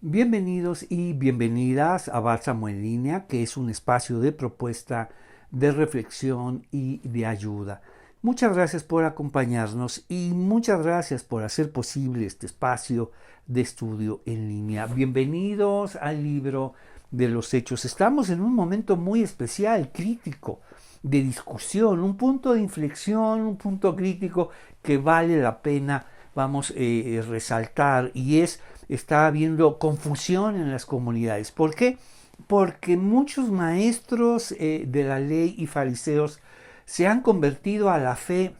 Bienvenidos y bienvenidas a Bálsamo en Línea, que es un espacio de propuesta, de reflexión y de ayuda. Muchas gracias por acompañarnos y muchas gracias por hacer posible este espacio de estudio en línea. Bienvenidos al libro de los Hechos. Estamos en un momento muy especial, crítico, de discusión, un punto de inflexión, un punto crítico que vale la pena, resaltar, y está habiendo confusión en las comunidades. ¿Por qué? Porque muchos maestros de la ley y fariseos se han convertido a la fe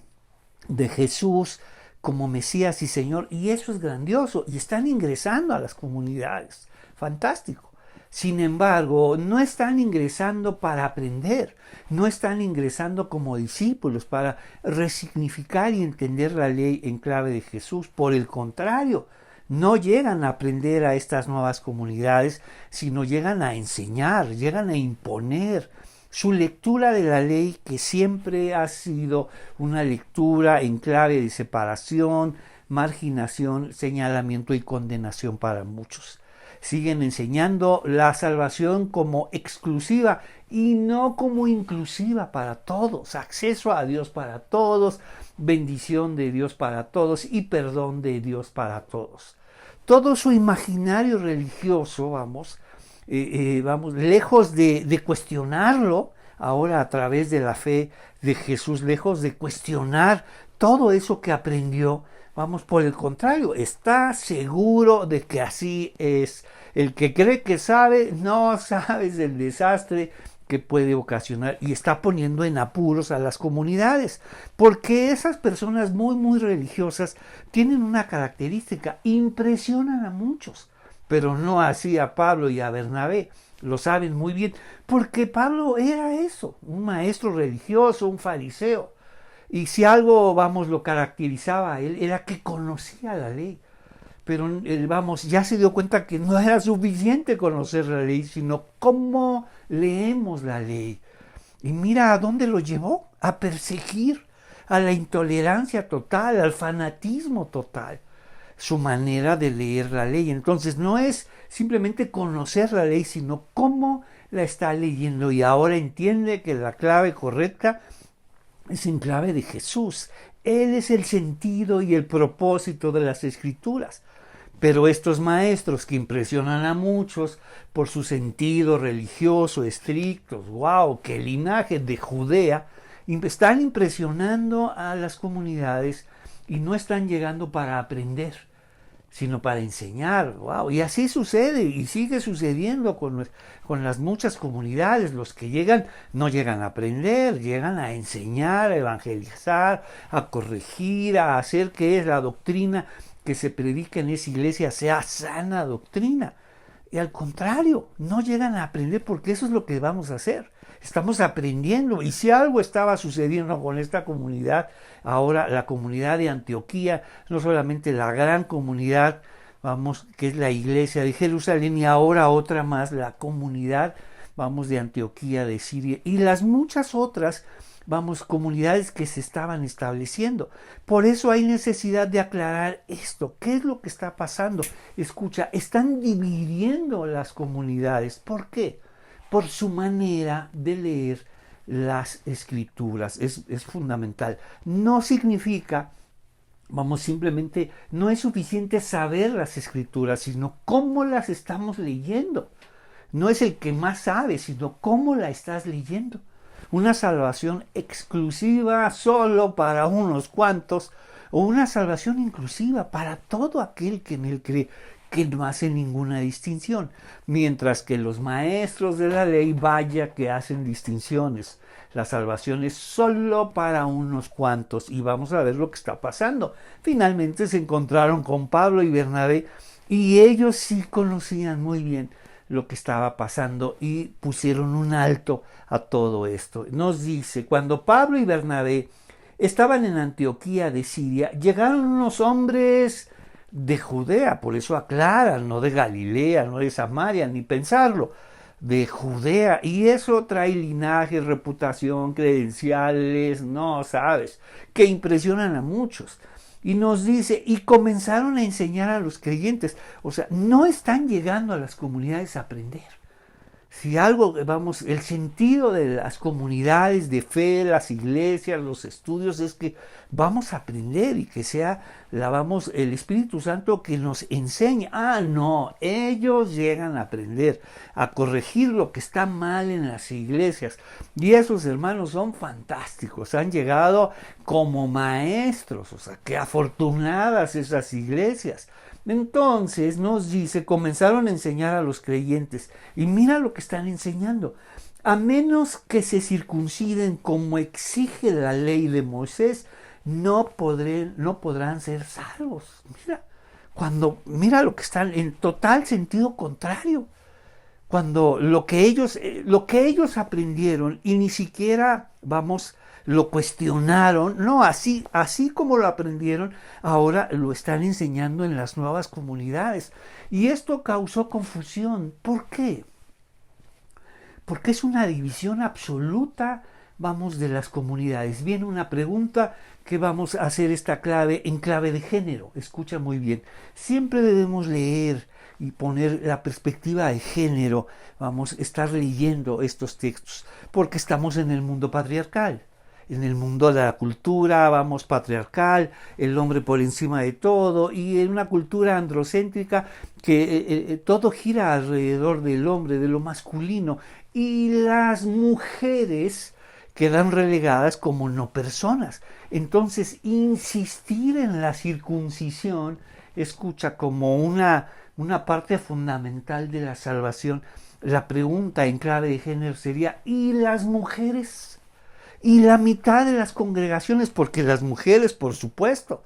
de Jesús como Mesías y Señor, y eso es grandioso, y están ingresando a las comunidades. Fantástico. Sin embargo, no están ingresando para aprender, no están ingresando como discípulos para resignificar y entender la ley en clave de Jesús. Por el contrario, no llegan a aprender a estas nuevas comunidades, sino llegan a enseñar, llegan a imponer su lectura de la ley, que siempre ha sido una lectura en clave de separación, marginación, señalamiento y condenación para muchos. Siguen enseñando la salvación como exclusiva y no como inclusiva para todos, acceso a Dios para todos, bendición de Dios para todos y perdón de Dios para todos. Todo su imaginario religioso, lejos de cuestionarlo, ahora a través de la fe de Jesús, lejos de cuestionar todo eso que aprendió, por el contrario, está seguro de que así es. El que cree que sabe, no sabes del desastre que puede ocasionar, y está poniendo en apuros a las comunidades, porque esas personas muy religiosas tienen una característica: impresionan a muchos, pero no así a Pablo y a Bernabé. Lo saben muy bien, porque Pablo era eso, un maestro religioso, un fariseo. Y si algo, lo caracterizaba a él, era que conocía la ley. Pero él, ya se dio cuenta que no era suficiente conocer la ley, sino cómo leemos la ley. Y mira a dónde lo llevó: a perseguir, a la intolerancia total, al fanatismo total, su manera de leer la ley. Entonces no es simplemente conocer la ley, sino cómo la está leyendo. Y ahora entiende que la clave correcta es en clave de Jesús. Él es el sentido y el propósito de las Escrituras. Pero estos maestros que impresionan a muchos por su sentido religioso estrictos, qué linaje de Judea, están impresionando a las comunidades y no están llegando para aprender, sino para enseñar. Y así sucede y sigue sucediendo con las muchas comunidades. Los que llegan no llegan a aprender, llegan a enseñar, a evangelizar, a corregir, a hacer que es la doctrina que se predica en esa iglesia sea sana doctrina. Y al contrario, no llegan a aprender, porque eso es lo que vamos a hacer. Estamos aprendiendo. Y si algo estaba sucediendo con esta comunidad, ahora la comunidad de Antioquía, no solamente la gran comunidad, que es la iglesia de Jerusalén, y ahora otra más, la comunidad, de Antioquía de Siria, y las muchas otras, comunidades que se estaban estableciendo. Por eso hay necesidad de aclarar esto. ¿Qué es lo que está pasando? Escucha, están dividiendo las comunidades. ¿Por qué? Por su manera de leer las Escrituras. Es fundamental. No significa, simplemente, no es suficiente saber las Escrituras, sino cómo las estamos leyendo. No es el que más sabe, sino cómo la estás leyendo. Una salvación exclusiva solo para unos cuantos, o una salvación inclusiva para todo aquel que en él cree, que no hace ninguna distinción, mientras que los maestros de la ley, que hacen distinciones. La salvación es solo para unos cuantos, y vamos a ver lo que está pasando. Finalmente se encontraron con Pablo y Bernabé, y ellos sí conocían muy bien lo que estaba pasando y pusieron un alto a todo esto. Nos dice: cuando Pablo y Bernabé estaban en Antioquía de Siria, llegaron unos hombres de Judea. Por eso aclaran: no de Galilea, no de Samaria, ni pensarlo, de Judea. Y eso trae linaje, reputación, credenciales, no sabes, que impresionan a muchos. Y nos dice, y comenzaron a enseñar a los creyentes. O sea, no están llegando a las comunidades a aprender. Si algo, vamos, el sentido de las comunidades de fe, las iglesias, los estudios, es que vamos a aprender y que sea, el Espíritu Santo que nos enseñe. No, ellos llegan a aprender, a corregir lo que está mal en las iglesias. Y esos hermanos son fantásticos, han llegado como maestros, o sea, qué afortunadas esas iglesias. Entonces nos dice, comenzaron a enseñar a los creyentes, y mira lo que están enseñando: a menos que se circunciden como exige la ley de Moisés, no podrán ser salvos. Mira lo que están en total sentido contrario. Cuando lo que ellos aprendieron y ni siquiera, lo cuestionaron, no, así como lo aprendieron, ahora lo están enseñando en las nuevas comunidades. Y esto causó confusión. ¿Por qué? Porque es una división absoluta, de las comunidades. Viene una pregunta que vamos a hacer en clave de género. Escucha muy bien. Siempre debemos leer y poner la perspectiva de género. Estar leyendo estos textos, porque estamos en el mundo patriarcal. En el mundo de la cultura, patriarcal, el hombre por encima de todo, y en una cultura androcéntrica que todo gira alrededor del hombre, de lo masculino, y las mujeres quedan relegadas como no personas. Entonces, insistir en la circuncisión, escucha, como una parte fundamental de la salvación. La pregunta en clave de género sería: ¿y las mujeres? Y la mitad de las congregaciones, porque las mujeres, por supuesto,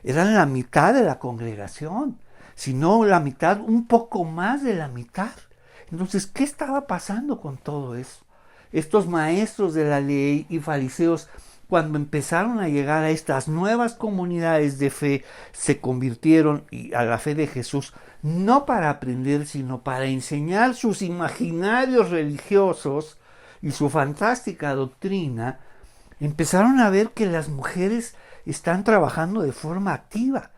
eran la mitad de la congregación, si no la mitad, un poco más de la mitad. Entonces, ¿qué estaba pasando con todo eso? Estos maestros de la ley y fariseos, cuando empezaron a llegar a estas nuevas comunidades de fe, se convirtieron a la fe de Jesús, no para aprender, sino para enseñar sus imaginarios religiosos y su fantástica doctrina. Empezaron a ver que las mujeres están trabajando de forma activa,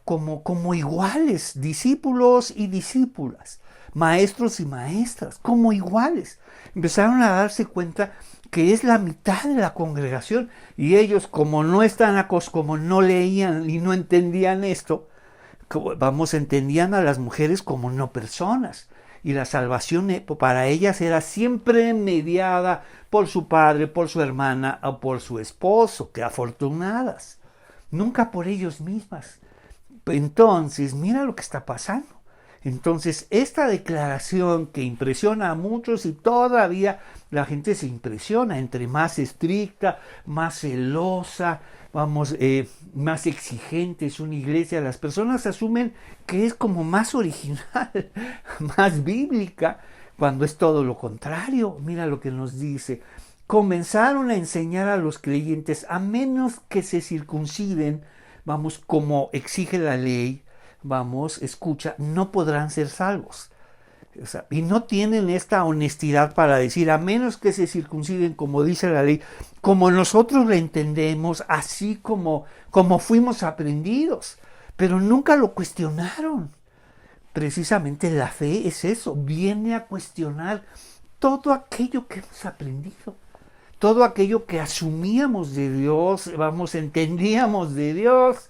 como iguales, discípulos y discípulas, maestros y maestras, como iguales. Empezaron a darse cuenta que es la mitad de la congregación, y ellos, como no leían y no entendían esto, entendían a las mujeres como no personas, y la salvación para ellas era siempre mediada por su padre, por su hermana o por su esposo. ¡Qué afortunadas! Nunca por ellos mismas. Entonces, mira lo que está pasando. Entonces, esta declaración que impresiona a muchos, y todavía la gente se impresiona, entre más estricta, más celosa, más exigente es una iglesia, las personas asumen que es como más original, más bíblica, cuando es todo lo contrario. Mira lo que nos dice: comenzaron a enseñar a los creyentes, a menos que se circunciden, como exige la ley, escucha, no podrán ser salvos. O sea, y no tienen esta honestidad para decir: a menos que se circunciden como dice la ley, como nosotros la entendemos, así como fuimos aprendidos. Pero nunca lo cuestionaron. Precisamente la fe es eso, viene a cuestionar todo aquello que hemos aprendido, todo aquello que asumíamos de Dios, entendíamos de Dios.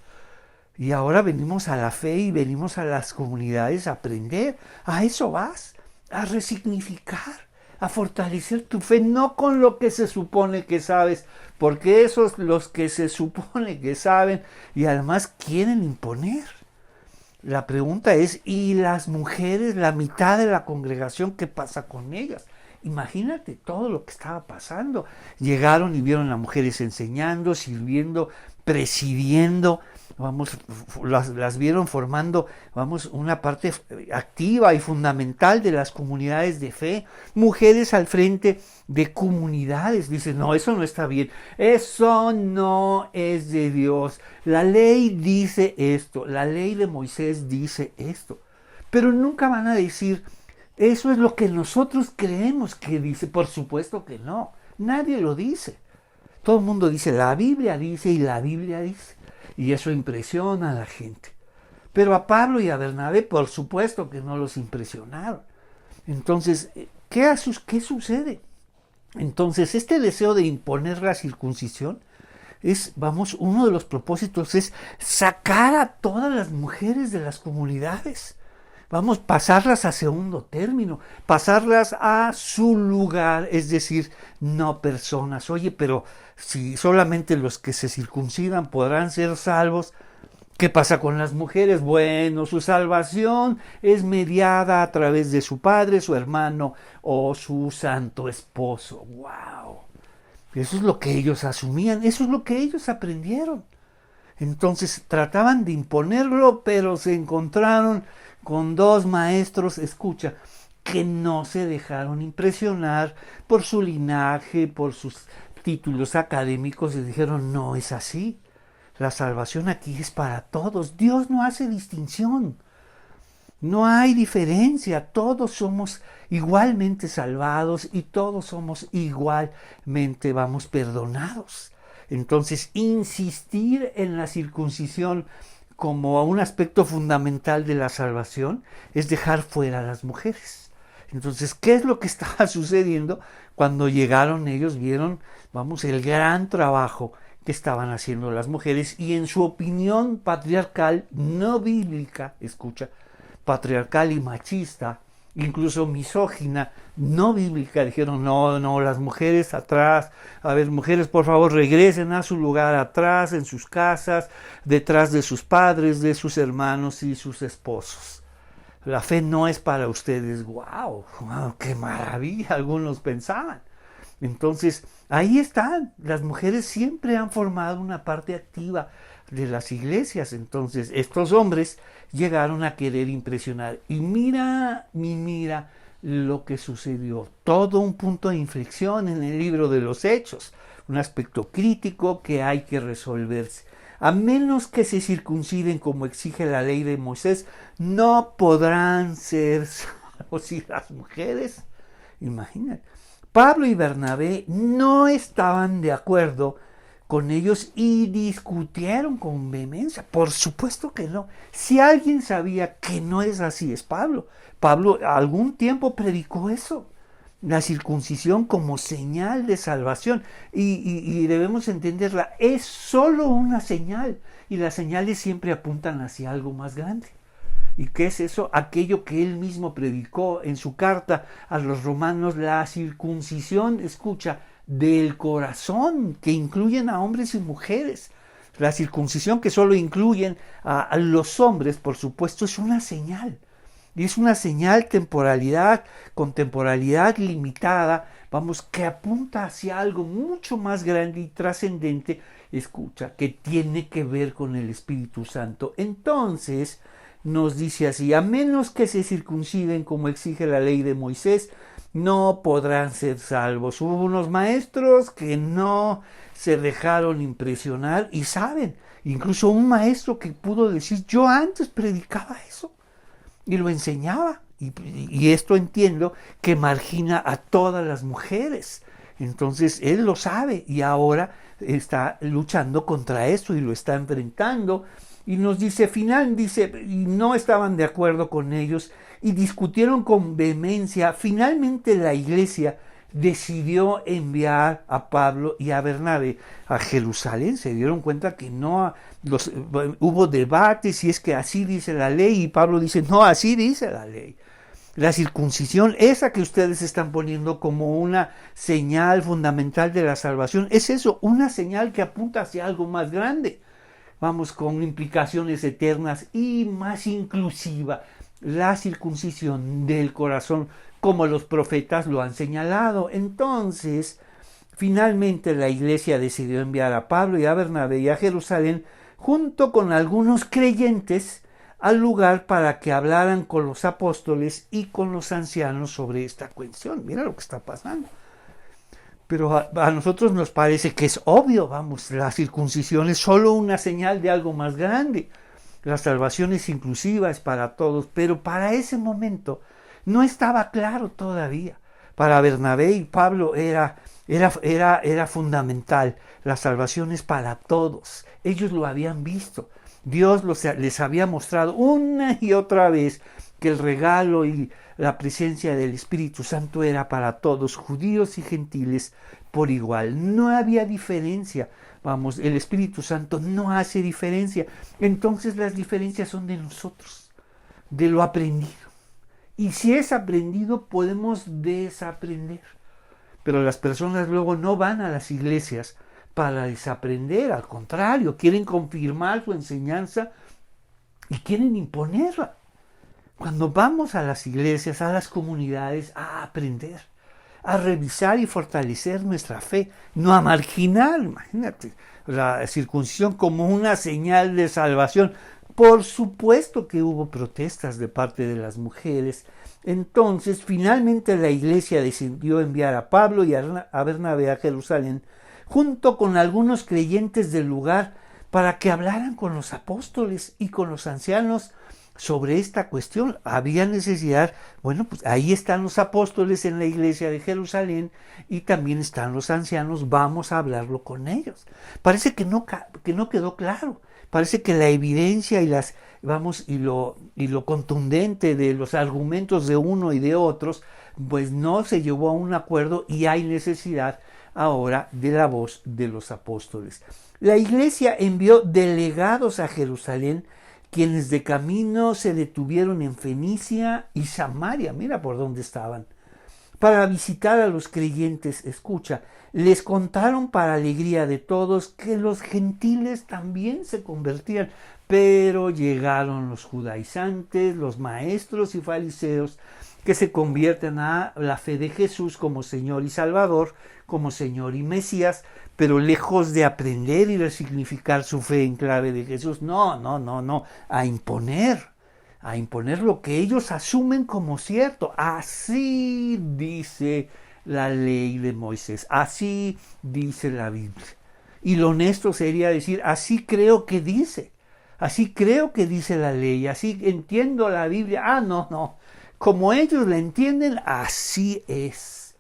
Y ahora venimos a la fe y venimos a las comunidades a aprender. A eso vas, a resignificar, a fortalecer tu fe, no con lo que se supone que sabes, porque esos los que se supone que saben y además quieren imponer. La pregunta es: ¿y las mujeres, la mitad de la congregación, qué pasa con ellas? Imagínate todo lo que estaba pasando. Llegaron y vieron a mujeres enseñando, sirviendo, presidiendo, las vieron formando, una parte activa y fundamental de las comunidades de fe. Mujeres al frente de comunidades. Dicen: no, eso no está bien, eso no es de Dios. La ley dice esto, la ley de Moisés dice esto. Pero nunca van a decir: eso es lo que nosotros creemos que dice. Por supuesto que no, nadie lo dice. Todo el mundo dice: la Biblia dice, y la Biblia dice. y eso impresiona a la gente. Pero a Pablo y a Bernabé, por supuesto que no los impresionaron. Entonces, ¿qué sucede? Entonces, este deseo de imponer la circuncisión uno de los propósitos es sacar a todas las mujeres de las comunidades. Pasarlas a segundo término, pasarlas a su lugar, es decir, no personas. Oye, pero si solamente los que se circuncidan podrán ser salvos, ¿qué pasa con las mujeres? Bueno, su salvación es mediada a través de su padre, su hermano o su santo esposo. ¡Wow! Eso es lo que ellos asumían, eso es lo que ellos aprendieron. Entonces trataban de imponerlo, pero se encontraron con dos maestros, escucha, que no se dejaron impresionar por su linaje, por sus títulos académicos, y dijeron, no es así. La salvación aquí es para todos. Dios no hace distinción. No hay diferencia. Todos somos igualmente salvados y todos somos igualmente, perdonados. Entonces, insistir en la circuncisión como un aspecto fundamental de la salvación es dejar fuera a las mujeres. Entonces, ¿qué es lo que estaba sucediendo? Cuando llegaron ellos, vieron, el gran trabajo que estaban haciendo las mujeres, y en su opinión patriarcal, no bíblica, escucha, patriarcal y machista, incluso misógina, no bíblica, dijeron, no, las mujeres atrás, a ver, mujeres, por favor, regresen a su lugar atrás, en sus casas, detrás de sus padres, de sus hermanos y sus esposos. La fe no es para ustedes. ¡Wow! ¡Qué maravilla! Algunos pensaban. Entonces, ahí están. Las mujeres siempre han formado una parte activa de las iglesias. Entonces, estos hombres llegaron a querer impresionar. Y mira lo que sucedió. Todo un punto de inflexión en el libro de los Hechos. Un aspecto crítico que hay que resolverse. A menos que se circunciden como exige la ley de Moisés, no podrán ser salvos. Y las mujeres, imagínate. Pablo y Bernabé no estaban de acuerdo con ellos y discutieron con vehemencia. Por supuesto que no. Si alguien sabía que no es así, es Pablo. Pablo algún tiempo predicó eso, la circuncisión como señal de salvación, y debemos entenderla, es solo una señal, y las señales siempre apuntan hacia algo más grande. ¿Y qué es eso? Aquello que él mismo predicó en su carta a los romanos, la circuncisión, escucha, del corazón, que incluyen a hombres y mujeres. La circuncisión que solo incluyen a los hombres, por supuesto, es una señal. Y es una señal con temporalidad limitada, que apunta hacia algo mucho más grande y trascendente, escucha, que tiene que ver con el Espíritu Santo. Entonces, nos dice así, a menos que se circunciden como exige la ley de Moisés, no podrán ser salvos. Hubo unos maestros que no se dejaron impresionar y saben, incluso un maestro que pudo decir, yo antes predicaba eso y lo enseñaba, y esto entiendo que margina a todas las mujeres. Entonces él lo sabe y ahora está luchando contra eso y lo está enfrentando. Y nos dice, y no estaban de acuerdo con ellos y discutieron con vehemencia. Finalmente la iglesia decidió enviar a Pablo y a Bernabé a Jerusalén. Se dieron cuenta que hubo debates, y es que así dice la ley, y Pablo dice, no, así dice la ley. La circuncisión, esa que ustedes están poniendo como una señal fundamental de la salvación, es eso, una señal que apunta hacia algo más grande. Con implicaciones eternas y más inclusiva, la circuncisión del corazón, como los profetas lo han señalado. Entonces, finalmente la iglesia decidió enviar a Pablo y a Bernabé y a Jerusalén, junto con algunos creyentes, al lugar para que hablaran con los apóstoles y con los ancianos sobre esta cuestión. Mira lo que está pasando. Pero a nosotros nos parece que es obvio, la circuncisión es solo una señal de algo más grande. La salvación es inclusiva, es para todos, pero para ese momento no estaba claro todavía. Para Bernabé y Pablo era fundamental. La salvación es para todos. Ellos lo habían visto. Dios les había mostrado una y otra vez que el regalo y la presencia del Espíritu Santo era para todos, judíos y gentiles, por igual. No había diferencia. Vamos, el Espíritu Santo no hace diferencia. Entonces las diferencias son de nosotros, de lo aprendido. Y si es aprendido, podemos desaprender. Pero las personas luego no van a las iglesias para desaprender, al contrario, quieren confirmar su enseñanza y quieren imponerla. Cuando vamos a las iglesias, a las comunidades, a aprender, a revisar y fortalecer nuestra fe, no a marginar, imagínate, la circuncisión como una señal de salvación. Por supuesto que hubo protestas de parte de las mujeres. Entonces, finalmente la iglesia decidió enviar a Pablo y a Bernabé a Jerusalén, junto con algunos creyentes del lugar, para que hablaran con los apóstoles y con los ancianos sobre esta cuestión. Había necesidad, bueno, pues ahí están los apóstoles en la iglesia de Jerusalén y también están los ancianos, vamos a hablarlo con ellos. Parece que no quedó claro. Parece que la evidencia y lo contundente de los argumentos de uno y de otros, pues no se llevó a un acuerdo y hay necesidad ahora de la voz de los apóstoles. La iglesia envió delegados a Jerusalén, quienes de camino se detuvieron en Fenicia y Samaria, mira por dónde estaban, para visitar a los creyentes. Escucha, les contaron para alegría de todos que los gentiles también se convertían, pero llegaron los judaizantes, los maestros y fariseos, que se convierten a la fe de Jesús como Señor y Salvador, como Señor y Mesías, pero lejos de aprender y resignificar su fe en clave de Jesús, no, a imponer lo que ellos asumen como cierto. Así dice la ley de Moisés, así dice la Biblia. Y lo honesto sería decir, así creo que dice la ley, así entiendo la Biblia. No, como ellos la entienden, así es.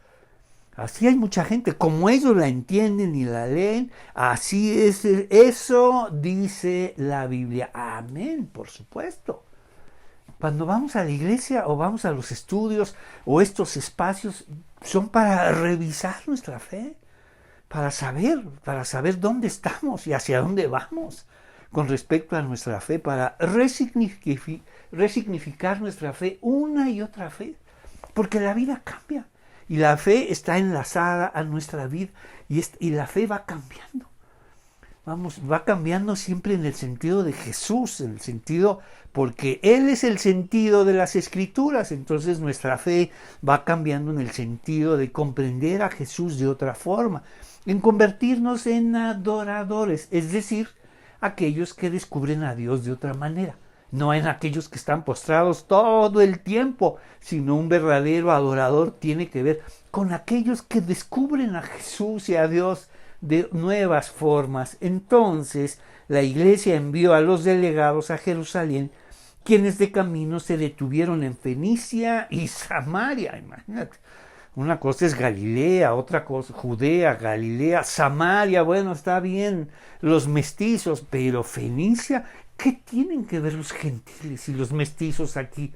Así hay mucha gente, como ellos la entienden y la leen, así es, eso dice la Biblia. Amén, por supuesto. Cuando vamos a la iglesia o vamos a los estudios o estos espacios, son para revisar nuestra fe, para saber dónde estamos y hacia dónde vamos con respecto a nuestra fe, para resignificar nuestra fe una y otra vez, porque la vida cambia. Y la fe está enlazada a nuestra vida y la fe va cambiando. Va cambiando siempre en el sentido de Jesús, en el sentido, porque Él es el sentido de las Escrituras. Entonces nuestra fe va cambiando en el sentido de comprender a Jesús de otra forma, en convertirnos en adoradores, es decir, aquellos que descubren a Dios de otra manera. No en aquellos que están postrados todo el tiempo, sino un verdadero adorador tiene que ver con aquellos que descubren a Jesús y a Dios de nuevas formas. Entonces la iglesia envió a los delegados a Jerusalén, quienes de camino se detuvieron en Fenicia y Samaria. Imagínate, una cosa es Galilea, otra cosa Judea, Galilea, Samaria, bueno, está bien, los mestizos, pero Fenicia, ¿qué tienen que ver los gentiles y los mestizos aquí?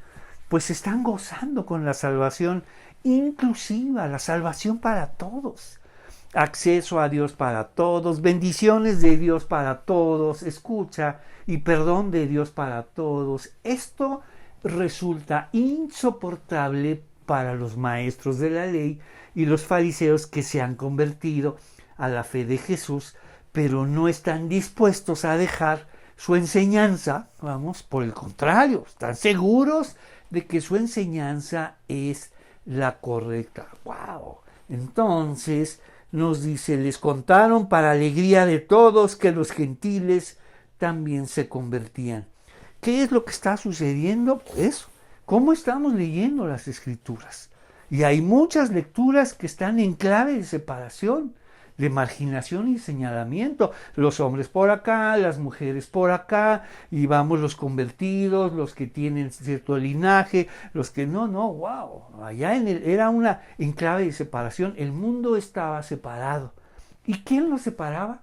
Pues están gozando con la salvación inclusiva, la salvación para todos, acceso a Dios para todos, bendiciones de Dios para todos, escucha, y perdón de Dios para todos. Esto resulta insoportable para los maestros de la ley y los fariseos que se han convertido a la fe de Jesús, pero no están dispuestos a dejar su enseñanza. Vamos, por el contrario, están seguros de que su enseñanza es la correcta. ¡Wow! Entonces nos dice, les contaron para alegría de todos que los gentiles también se convertían. ¿Qué es lo que está sucediendo? Pues, ¿cómo estamos leyendo las Escrituras? Y hay muchas lecturas que están en clave de separación. de marginación y señalamiento. Los hombres por acá, las mujeres por acá, y vamos los convertidos, los que tienen cierto linaje, los que no, wow. Allá era una enclave de separación, el mundo estaba separado. ¿Y quién lo separaba?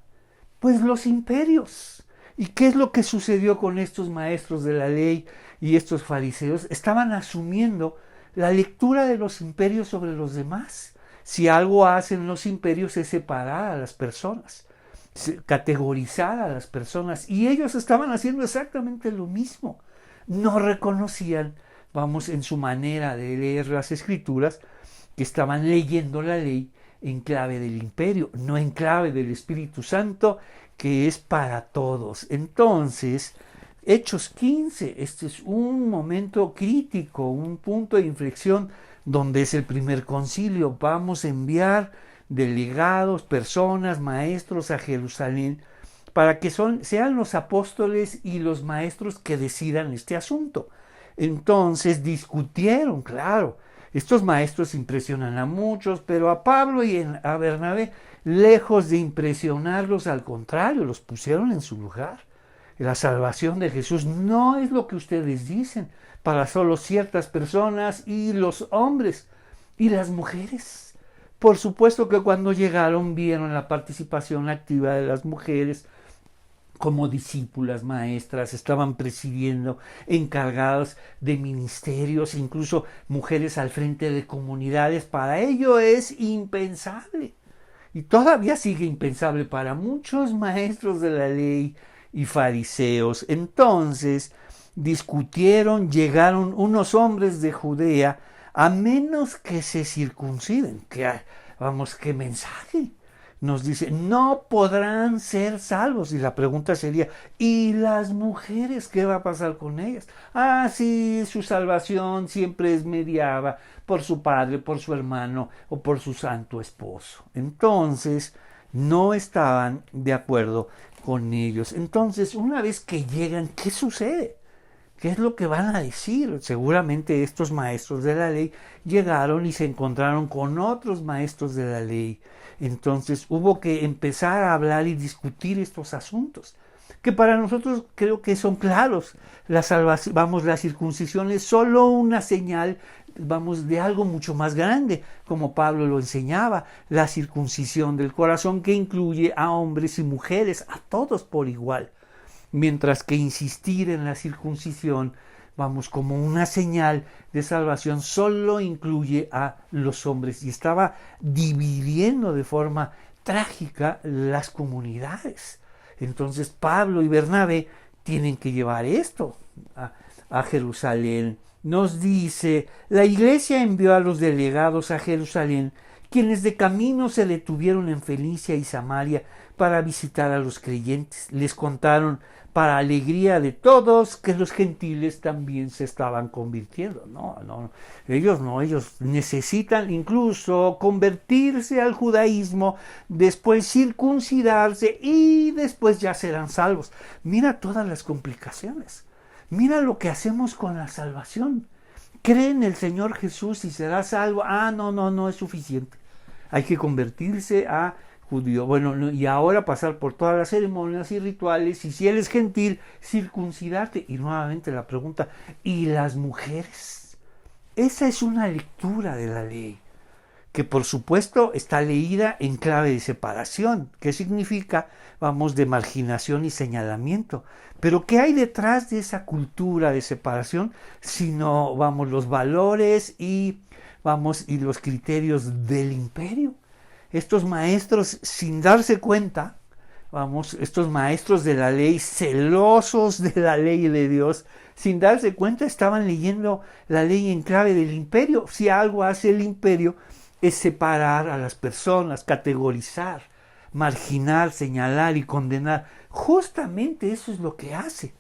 Pues los imperios. ¿Y qué es lo que sucedió con estos maestros de la ley y estos fariseos? Estaban asumiendo la lectura de los imperios sobre los demás. Si algo hacen los imperios es separar a las personas, categorizar a las personas, y ellos estaban haciendo exactamente lo mismo. No reconocían, en su manera de leer las escrituras, que estaban leyendo la ley en clave del imperio, no en clave del Espíritu Santo, que es para todos. Entonces, Hechos 15, este es un momento crítico, un punto de inflexión donde es el primer concilio. Vamos a enviar delegados, personas, maestros a Jerusalén para que sean los apóstoles y los maestros que decidan este asunto. Entonces discutieron, claro. Estos maestros impresionan a muchos, pero a Pablo y a Bernabé, lejos de impresionarlos, al contrario, los pusieron en su lugar. La salvación de Jesús no es lo que ustedes dicen, para solo ciertas personas y los hombres y las mujeres. Por supuesto que cuando llegaron vieron la participación activa de las mujeres como discípulas, maestras, estaban presidiendo, encargadas de ministerios, incluso mujeres al frente de comunidades. Para ello es impensable. Y todavía sigue impensable para muchos maestros de la ley y fariseos. Entonces discutieron, llegaron unos hombres de Judea, a menos que se circunciden. ¿Qué mensaje? Nos dice, no podrán ser salvos. Y la pregunta sería, ¿y las mujeres qué va a pasar con ellas? Sí, su salvación siempre es mediada por su padre, por su hermano o por su santo esposo. Entonces, no estaban de acuerdo con ellos. Entonces, una vez que llegan, ¿qué sucede? ¿Qué es lo que van a decir? Seguramente estos maestros de la ley llegaron y se encontraron con otros maestros de la ley. Entonces hubo que empezar a hablar y discutir estos asuntos, que para nosotros creo que son claros. La circuncisión es solo una señal, de algo mucho más grande, como Pablo lo enseñaba, la circuncisión del corazón, que incluye a hombres y mujeres, a todos por igual. Mientras que insistir en la circuncisión, como una señal de salvación, solo incluye a los hombres, y estaba dividiendo de forma trágica las comunidades. Entonces Pablo y Bernabé tienen que llevar esto a Jerusalén. Nos dice, la iglesia envió a los delegados a Jerusalén, quienes de camino se detuvieron en Fenicia y Samaria para visitar a los creyentes. Les contaron, para alegría de todos, que los gentiles también se estaban convirtiendo. Ellos necesitan incluso convertirse al judaísmo, después circuncidarse y después ya serán salvos. Mira todas las complicaciones. Mira lo que hacemos con la salvación. Cree en el Señor Jesús y será salvo. No es suficiente. Hay que convertirse a judío. Y ahora pasar por todas las ceremonias y rituales, y si él es gentil, circuncidarte. Y nuevamente la pregunta, ¿y las mujeres? Esa es una lectura de la ley, que por supuesto está leída en clave de separación. ¿Qué significa? De marginación y señalamiento. Pero ¿qué hay detrás de esa cultura de separación? Sino, los valores y los criterios del imperio. Estos maestros, sin darse cuenta, estos maestros de la ley, celosos de la ley de Dios, sin darse cuenta, estaban leyendo la ley en clave del imperio. Si algo hace el imperio, es separar a las personas, categorizar, marginar, señalar y condenar. Justamente eso es lo que hace.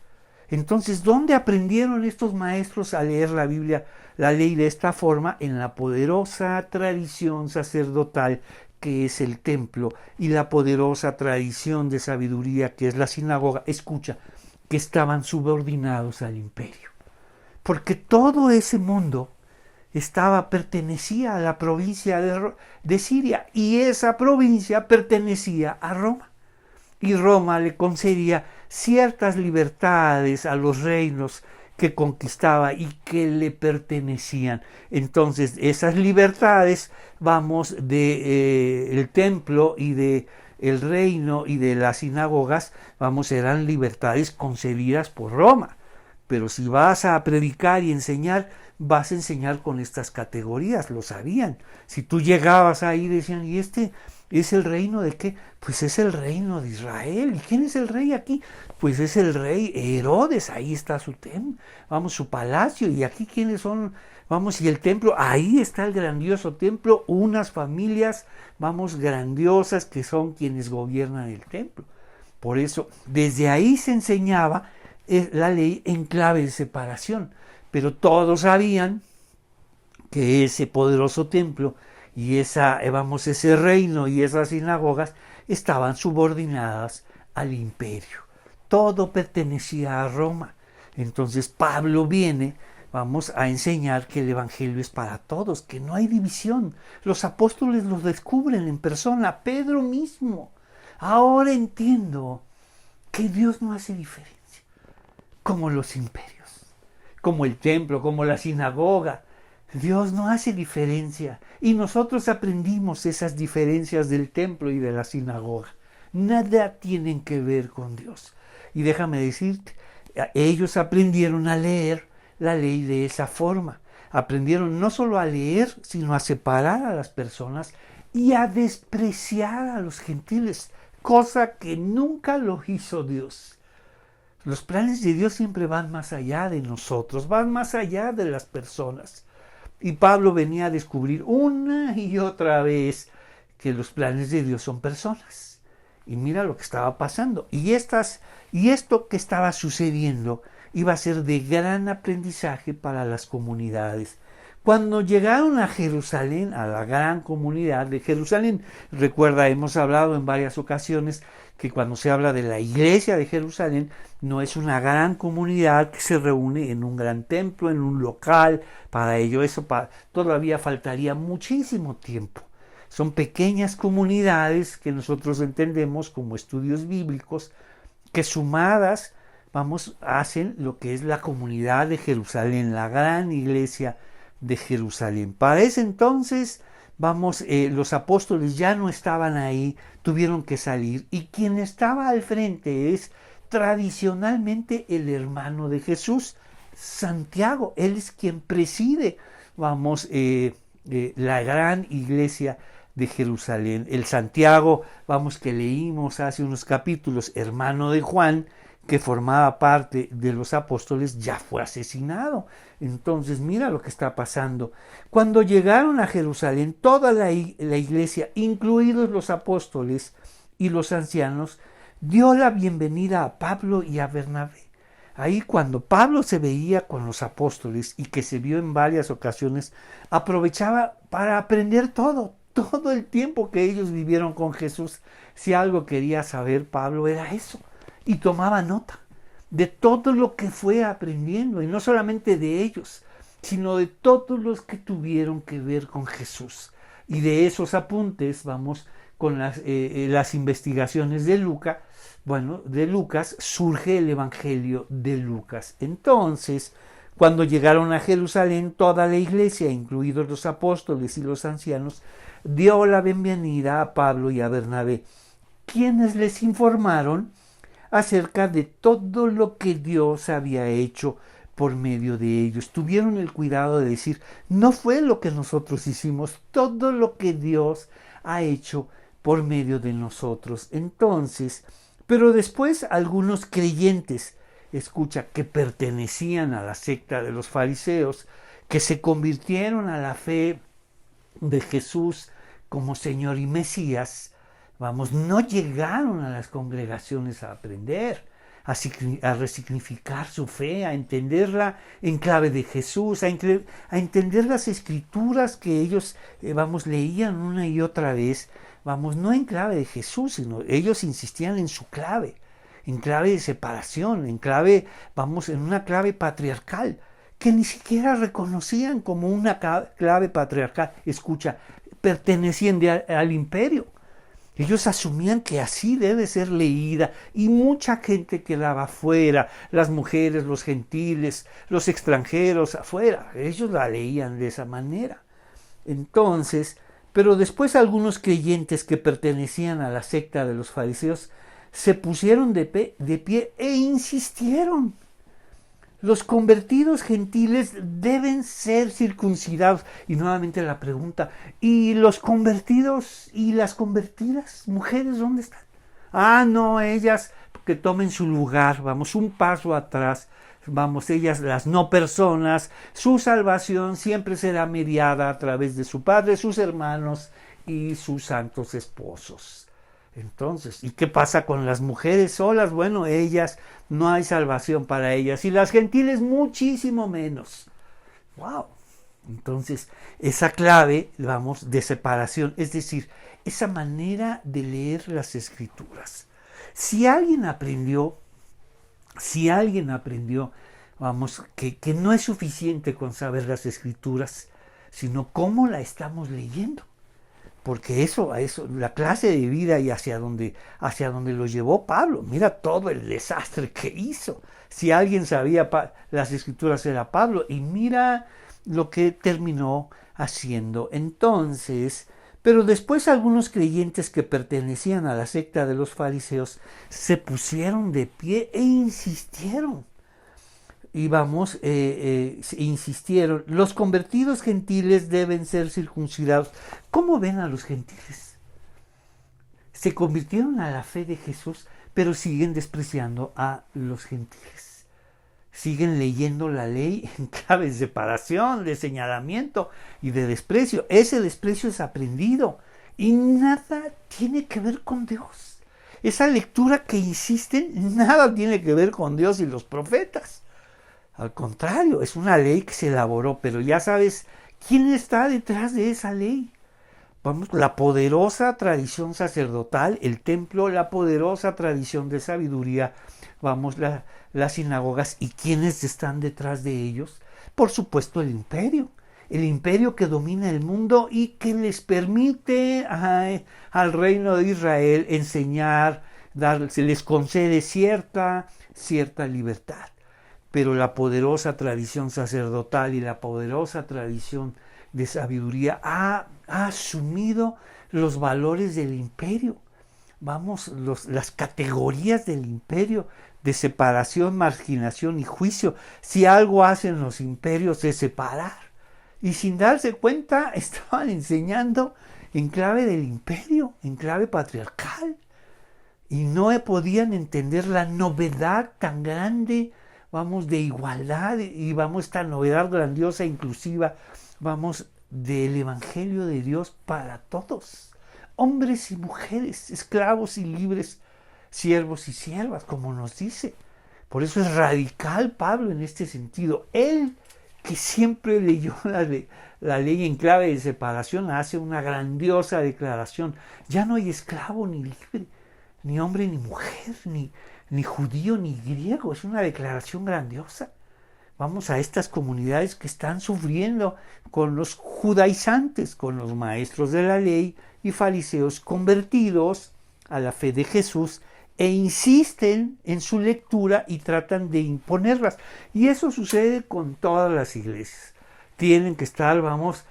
Entonces, ¿dónde aprendieron estos maestros a leer la Biblia, la ley de esta forma? En la poderosa tradición sacerdotal que es el templo, y la poderosa tradición de sabiduría que es la sinagoga. Escucha, que estaban subordinados al imperio. Porque todo ese mundo pertenecía a la provincia de Siria, y esa provincia pertenecía a Roma. Y Roma le concedía ciertas libertades a los reinos que conquistaba y que le pertenecían. Entonces, esas libertades, el templo y de el reino y de las sinagogas, eran libertades concedidas por Roma. Pero si vas a predicar y enseñar, vas a enseñar con estas categorías, lo sabían. Si tú llegabas ahí, decían, ¿y este es el reino de qué? Pues es el reino de Israel. ¿Y quién es el rey aquí? Pues es el rey Herodes, ahí está su su palacio. ¿Y aquí quiénes son? Y el templo, ahí está el grandioso templo, unas familias, grandiosas que son quienes gobiernan el templo. Por eso, desde ahí se enseñaba la ley en clave de separación. Pero todos sabían que ese poderoso templo y ese reino y esas sinagogas estaban subordinadas al imperio. Todo pertenecía a Roma. Entonces Pablo viene, a enseñar que el evangelio es para todos, que no hay división. Los apóstoles los descubren en persona, Pedro mismo. Ahora entiendo que Dios no hace diferencia, como los imperios, como el templo, como la sinagoga. Dios no hace diferencia, y nosotros aprendimos esas diferencias del templo y de la sinagoga. Nada tienen que ver con Dios. Y déjame decirte, ellos aprendieron a leer la ley de esa forma. Aprendieron no solo a leer, sino a separar a las personas y a despreciar a los gentiles, cosa que nunca lo hizo Dios. Los planes de Dios siempre van más allá de nosotros, van más allá de las personas. Y Pablo venía a descubrir una y otra vez que los planes de Dios son personas. Y mira lo que estaba pasando. Y esto que estaba sucediendo iba a ser de gran aprendizaje para las comunidades. Cuando llegaron a Jerusalén, a la gran comunidad de Jerusalén, recuerda, hemos hablado en varias ocasiones que cuando se habla de la iglesia de Jerusalén, no es una gran comunidad que se reúne en un gran templo, en un local. Para ello, todavía faltaría muchísimo tiempo. Son pequeñas comunidades que nosotros entendemos como estudios bíblicos, que sumadas, hacen lo que es la comunidad de Jerusalén, la gran iglesia de Jerusalén. Para ese entonces, los apóstoles ya no estaban ahí, tuvieron que salir, y quien estaba al frente es tradicionalmente el hermano de Jesús, Santiago. Él es quien preside, la gran iglesia de Jerusalén. El Santiago, que leímos hace unos capítulos, hermano de Juan, que formaba parte de los apóstoles, ya fue asesinado. Entonces mira lo que está pasando. Cuando llegaron a Jerusalén, toda la iglesia, incluidos los apóstoles y los ancianos, dio la bienvenida a Pablo y a Bernabé. Ahí cuando Pablo se veía con los apóstoles, y que se vio en varias ocasiones, aprovechaba para aprender todo el tiempo que ellos vivieron con Jesús. Si algo quería saber Pablo era eso, y tomaba nota de todo lo que fue aprendiendo, y no solamente de ellos, sino de todos los que tuvieron que ver con Jesús. Y de esos apuntes con las investigaciones de Lucas, surge el Evangelio de Lucas. Entonces, cuando llegaron a Jerusalén, toda la iglesia, incluidos los apóstoles y los ancianos, dio la bienvenida a Pablo y a Bernabé, quienes les informaron acerca de todo lo que Dios había hecho por medio de ellos. Tuvieron el cuidado de decir, no fue lo que nosotros hicimos, todo lo que Dios ha hecho por medio de nosotros. Entonces, pero después algunos creyentes, que pertenecían a la secta de los fariseos, que se convirtieron a la fe de Jesús como Señor y Mesías, no llegaron a las congregaciones a aprender, a resignificar su fe, a entenderla en clave de Jesús, a entender las escrituras que ellos, leían una y otra vez, no en clave de Jesús, sino ellos insistían en su clave, en clave de separación, en clave, en una clave patriarcal, que ni siquiera reconocían como una clave patriarcal. Escucha, pertenecían al imperio. Ellos asumían que así debe ser leída y mucha gente quedaba afuera, las mujeres, los gentiles, los extranjeros afuera. Ellos la leían de esa manera. Entonces, pero después algunos creyentes que pertenecían a la secta de los fariseos se pusieron de pie e insistieron. Los convertidos gentiles deben ser circuncidados. Y nuevamente la pregunta, ¿y los convertidos y las convertidas mujeres dónde están? Ah, no, ellas que tomen su lugar, vamos, un paso atrás. Vamos, ellas, las no personas, su salvación siempre será mediada a través de su padre, sus hermanos y sus santos esposos. Entonces, ¿y qué pasa con las mujeres solas? Bueno, ellas, no hay salvación para ellas, y las gentiles muchísimo menos. ¡Wow! Entonces, esa clave, vamos, de separación, es decir, esa manera de leer las escrituras. Si alguien aprendió, vamos, que no es suficiente con saber las escrituras, sino cómo la estamos leyendo. Porque eso, la clase de vida y hacia donde lo llevó Pablo. Mira todo el desastre que hizo. Si alguien sabía las escrituras era Pablo. Y mira lo que terminó haciendo. Entonces, pero después algunos creyentes que pertenecían a la secta de los fariseos se pusieron de pie e insistieron. Y vamos, insistieron, los convertidos gentiles deben ser circuncidados. ¿Cómo ven a los gentiles? Se convirtieron a la fe de Jesús, pero siguen despreciando a los gentiles. Siguen leyendo la ley en clave de separación, de señalamiento y de desprecio. Ese desprecio es aprendido y nada tiene que ver con Dios. Esa lectura que insisten, nada tiene que ver con Dios y los profetas. Al contrario, es una ley que se elaboró, pero ya sabes quién está detrás de esa ley. Vamos, la poderosa tradición sacerdotal, el templo, la poderosa tradición de sabiduría, vamos, las sinagogas, ¿y quiénes están detrás de ellos? Por supuesto, el imperio que domina el mundo y que les permite al reino de Israel enseñar, se les concede cierta libertad. Pero la poderosa tradición sacerdotal y la poderosa tradición de sabiduría ha asumido los valores del imperio. Vamos, las categorías del imperio de separación, marginación y juicio. Si algo hacen los imperios es separar. Y sin darse cuenta estaban enseñando en clave del imperio, en clave patriarcal. Y no podían entender la novedad tan grande, vamos, de igualdad y vamos, esta novedad grandiosa e inclusiva, vamos, del Evangelio de Dios para todos, hombres y mujeres, esclavos y libres, siervos y siervas, como nos dice. Por eso es radical Pablo en este sentido. Él, que siempre leyó la ley en clave de separación, hace una grandiosa declaración. Ya no hay esclavo ni libre, ni hombre ni mujer, ni judío ni griego. Es una declaración grandiosa. Vamos a estas comunidades que están sufriendo con los judaizantes, con los maestros de la ley y fariseos convertidos a la fe de Jesús e insisten en su lectura y tratan de imponerlas. Y eso sucede con todas las iglesias. Tienen que estar, vamos,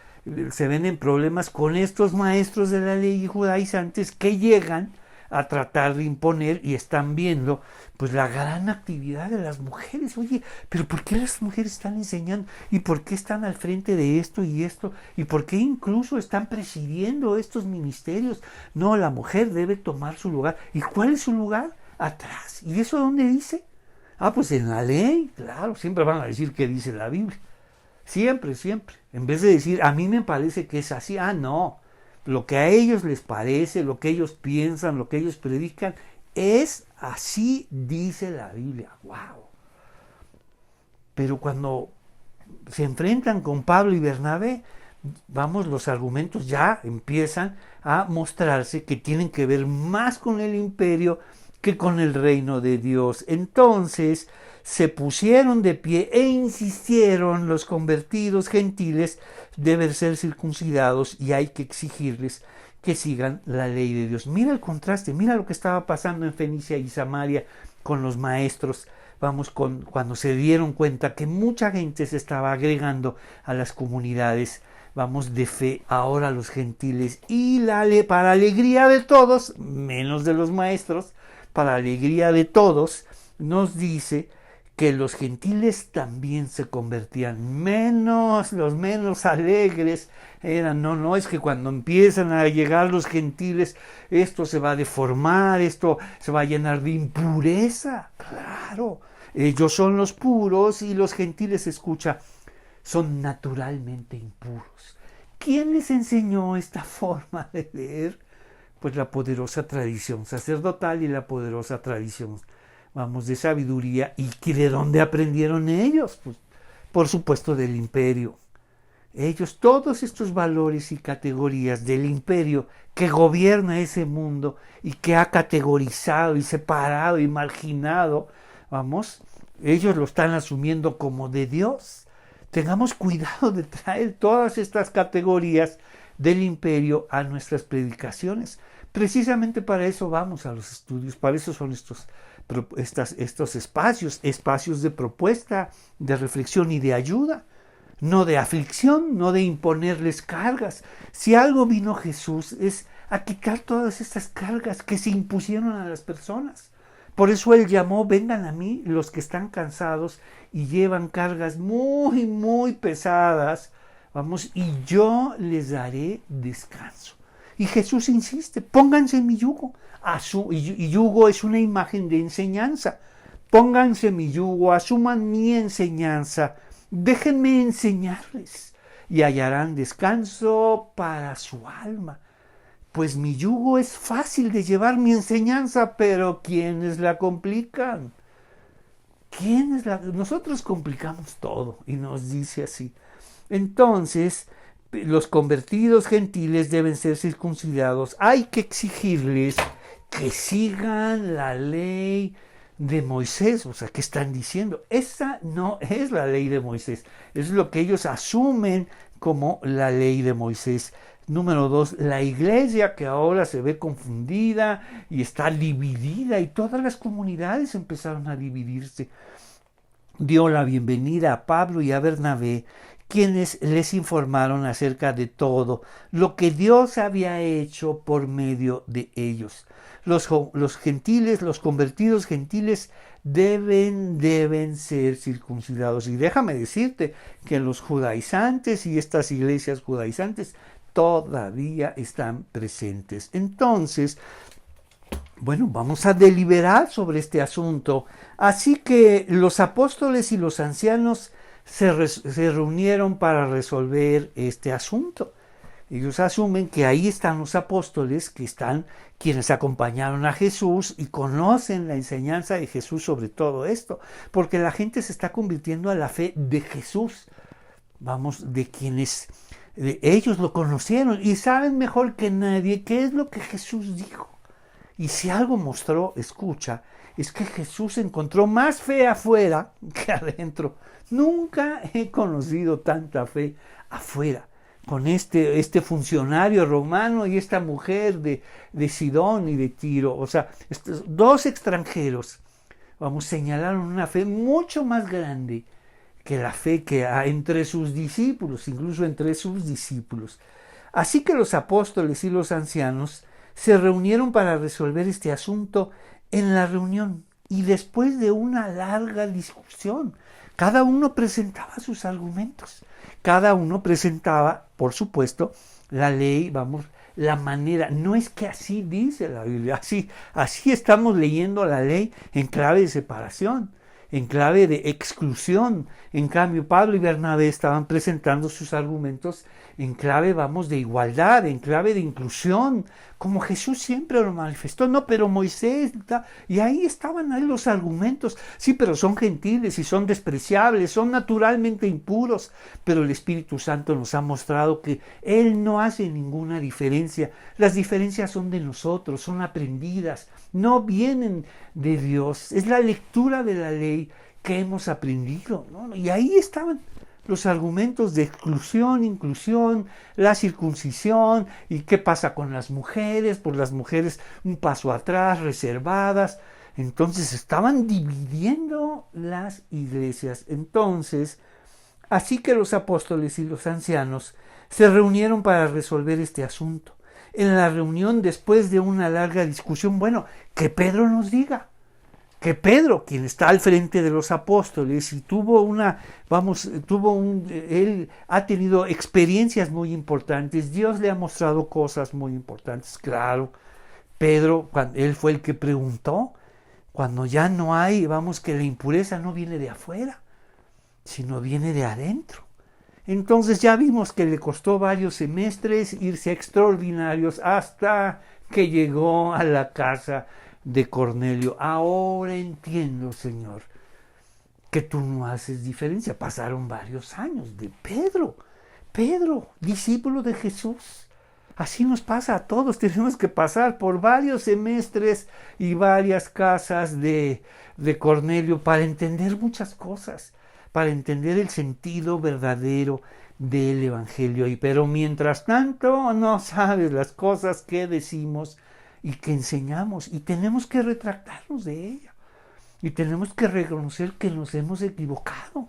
se ven en problemas con estos maestros de la ley y judaizantes que llegan a tratar de imponer y están viendo pues la gran actividad de las mujeres. Oye, pero ¿por qué las mujeres están enseñando? ¿Y por qué están al frente de esto y esto? ¿Y por qué incluso están presidiendo estos ministerios? No, la mujer debe tomar su lugar. ¿Y cuál es su lugar? Atrás. ¿Y eso dónde dice? Ah, pues en la ley, claro, siempre van a decir que dice la Biblia. Siempre, siempre. En vez de decir, a mí me parece que es así, no. Lo que a ellos les parece, lo que ellos piensan, lo que ellos predican, es así dice la Biblia. ¡Wow! Pero cuando se enfrentan con Pablo y Bernabé, vamos, los argumentos ya empiezan a mostrarse que tienen que ver más con el imperio que con el reino de Dios. Entonces, se pusieron de pie e insistieron: los convertidos gentiles deben ser circuncidados y hay que exigirles que sigan la ley de Dios. Mira el contraste, mira lo que estaba pasando en Fenicia y Samaria con los maestros. Cuando se dieron cuenta que mucha gente se estaba agregando a las comunidades, de fe, ahora los gentiles, y para alegría de todos, menos de los maestros, para alegría de todos, nos dice que los gentiles también se convertían. Los menos alegres eran: no, es que cuando empiezan a llegar los gentiles, esto se va a deformar, esto se va a llenar de impureza. Claro, ellos son los puros y los gentiles, escucha, son naturalmente impuros. ¿Quién les enseñó esta forma de leer? Pues la poderosa tradición sacerdotal y la poderosa tradición, de sabiduría. ¿Y de dónde aprendieron ellos? Pues, por supuesto, del imperio. Ellos, todos estos valores y categorías del imperio que gobierna ese mundo y que ha categorizado y separado y marginado, ellos lo están asumiendo como de Dios. Tengamos cuidado de traer todas estas categorías del imperio a nuestras predicaciones. Precisamente para eso vamos a los estudios, para eso son estos espacios de propuesta, de reflexión y de ayuda, no de aflicción, no de imponerles cargas. Si algo vino Jesús es a quitar todas estas cargas que se impusieron a las personas. Por eso Él llamó: vengan a mí los que están cansados y llevan cargas muy, muy pesadas, y yo les daré descanso. Y Jesús insiste: pónganse en mi yugo. Y yugo es una imagen de enseñanza. Pónganse mi yugo, asuman mi enseñanza, déjenme enseñarles y hallarán descanso para su alma. Pues mi yugo es fácil de llevar, mi enseñanza, pero ¿quiénes la complican? Nosotros complicamos todo, y nos dice así. Entonces, los convertidos gentiles deben ser circuncidados. Hay que exigirles que sigan la ley de Moisés. ¿Qué están diciendo? Esa no es la ley de Moisés. Es lo que ellos asumen como la ley de Moisés. Número 2, la iglesia, que ahora se ve confundida y está dividida, y todas las comunidades empezaron a dividirse, dio la bienvenida a Pablo y a Bernabé, quienes les informaron acerca de todo lo que Dios había hecho por medio de ellos. Los gentiles, los convertidos gentiles deben ser circuncidados. Y déjame decirte que los judaizantes y estas iglesias judaizantes todavía están presentes. Entonces, vamos a deliberar sobre este asunto. Así que los apóstoles y los ancianos se reunieron para resolver este asunto. Ellos asumen que ahí están los apóstoles, quienes acompañaron a Jesús y conocen la enseñanza de Jesús sobre todo esto, porque la gente se está convirtiendo a la fe de Jesús. De quienes ellos lo conocieron y saben mejor que nadie qué es lo que Jesús dijo. Y si algo mostró, escucha, es que Jesús encontró más fe afuera que adentro. Nunca he conocido tanta fe afuera, con este funcionario romano y esta mujer de Sidón y de Tiro. Estos dos extranjeros, señalaron una fe mucho más grande que la fe que hay entre sus discípulos, incluso entre sus discípulos. Así que los apóstoles y los ancianos se reunieron para resolver este asunto en la reunión, y después de una larga discusión, cada uno presentaba sus argumentos, cada uno presentaba, por supuesto, la ley, la manera. No es que así dice la Biblia, así estamos leyendo la ley en clave de separación, en clave de exclusión. En cambio, Pablo y Bernabé estaban presentando sus argumentos en clave, de igualdad, en clave de inclusión, como Jesús siempre lo manifestó. No, pero Moisés, y ahí estaban los argumentos. Sí, pero son gentiles y son despreciables, son naturalmente impuros, pero el Espíritu Santo nos ha mostrado que Él no hace ninguna diferencia. Las diferencias son de nosotros, son aprendidas, no vienen de Dios. Es la lectura de la ley ¿Qué hemos aprendido? ¿No? Y ahí estaban los argumentos de exclusión, inclusión, la circuncisión, y qué pasa con las mujeres, por las mujeres un paso atrás, reservadas. Entonces estaban dividiendo las iglesias. Entonces, así que los apóstoles y los ancianos se reunieron para resolver este asunto. En la reunión, después de una larga discusión, bueno, que Pedro nos diga, que Pedro, quien está al frente de los apóstoles y él ha tenido experiencias muy importantes, Dios le ha mostrado cosas muy importantes, claro. Pedro, él fue el que preguntó, cuando ya no hay, que la impureza no viene de afuera, sino viene de adentro. Entonces ya vimos que le costó varios semestres irse a extraordinarios hasta que llegó a la casa de Cornelio. Ahora entiendo, Señor, que tú no haces diferencia. Pasaron varios años de Pedro, discípulo de Jesús. Así nos pasa a todos, tenemos que pasar por varios semestres y varias casas de Cornelio para entender muchas cosas, para entender el sentido verdadero del Evangelio. Pero mientras tanto, no sabes las cosas que decimos y que enseñamos, y tenemos que retractarnos de ella, y tenemos que reconocer que nos hemos equivocado.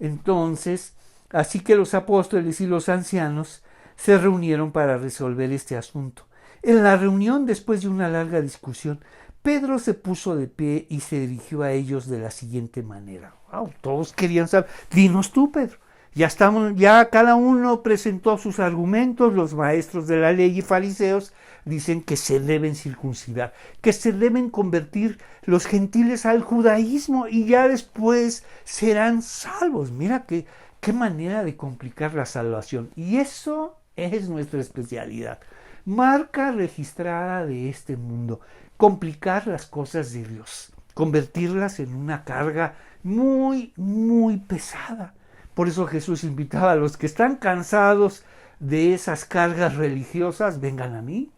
Entonces, así que los apóstoles y los ancianos se reunieron para resolver este asunto. En la reunión, después de una larga discusión, Pedro se puso de pie y se dirigió a ellos de la siguiente manera. Wow, todos querían saber. Dinos tú, Pedro. Ya cada uno presentó sus argumentos. Los maestros de la ley y fariseos dicen que se deben circuncidar, que se deben convertir los gentiles al judaísmo y ya después serán salvos. Mira qué manera de complicar la salvación. Y eso es nuestra especialidad. Marca registrada de este mundo. Complicar las cosas de Dios. Convertirlas en una carga muy, muy pesada. Por eso Jesús invitaba a los que están cansados de esas cargas religiosas, vengan a mí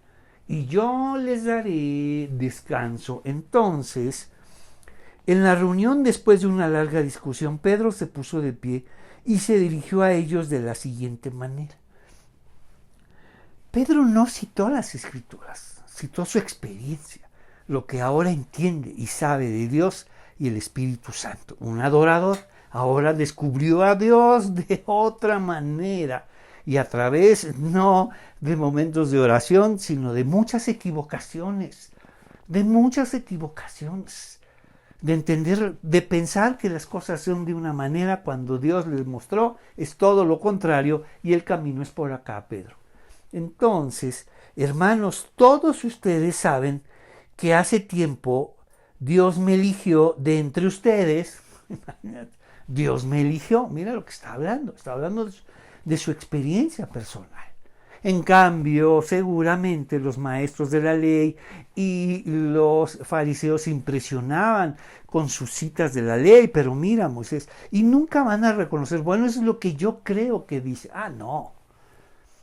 y yo les daré descanso. Entonces, en la reunión, después de una larga discusión, Pedro se puso de pie y se dirigió a ellos de la siguiente manera. Pedro no citó las Escrituras, citó su experiencia, lo que ahora entiende y sabe de Dios y el Espíritu Santo. Un adorador ahora descubrió a Dios de otra manera y a través no de momentos de oración, sino de muchas equivocaciones, de entender, de pensar que las cosas son de una manera cuando Dios les mostró es todo lo contrario y el camino es por acá, Pedro. Entonces, hermanos, todos ustedes saben que hace tiempo Dios me eligió de entre ustedes. Dios me eligió, mira lo que está hablando de su experiencia personal. En cambio, seguramente los maestros de la ley y los fariseos se impresionaban con sus citas de la ley, pero mira, Moisés, y nunca van a reconocer, bueno, eso es lo que yo creo que dice. No.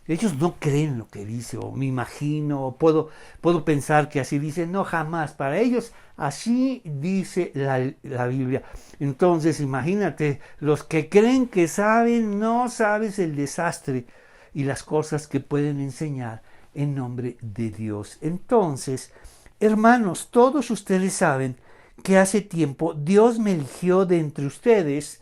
Ellos no creen lo que dice, o me imagino, o puedo pensar que así dice. No, jamás. Para ellos así dice la Biblia. Entonces, imagínate, los que creen que saben, no sabes el desastre y las cosas que pueden enseñar en nombre de Dios. Entonces, hermanos, todos ustedes saben que hace tiempo Dios me eligió de entre ustedes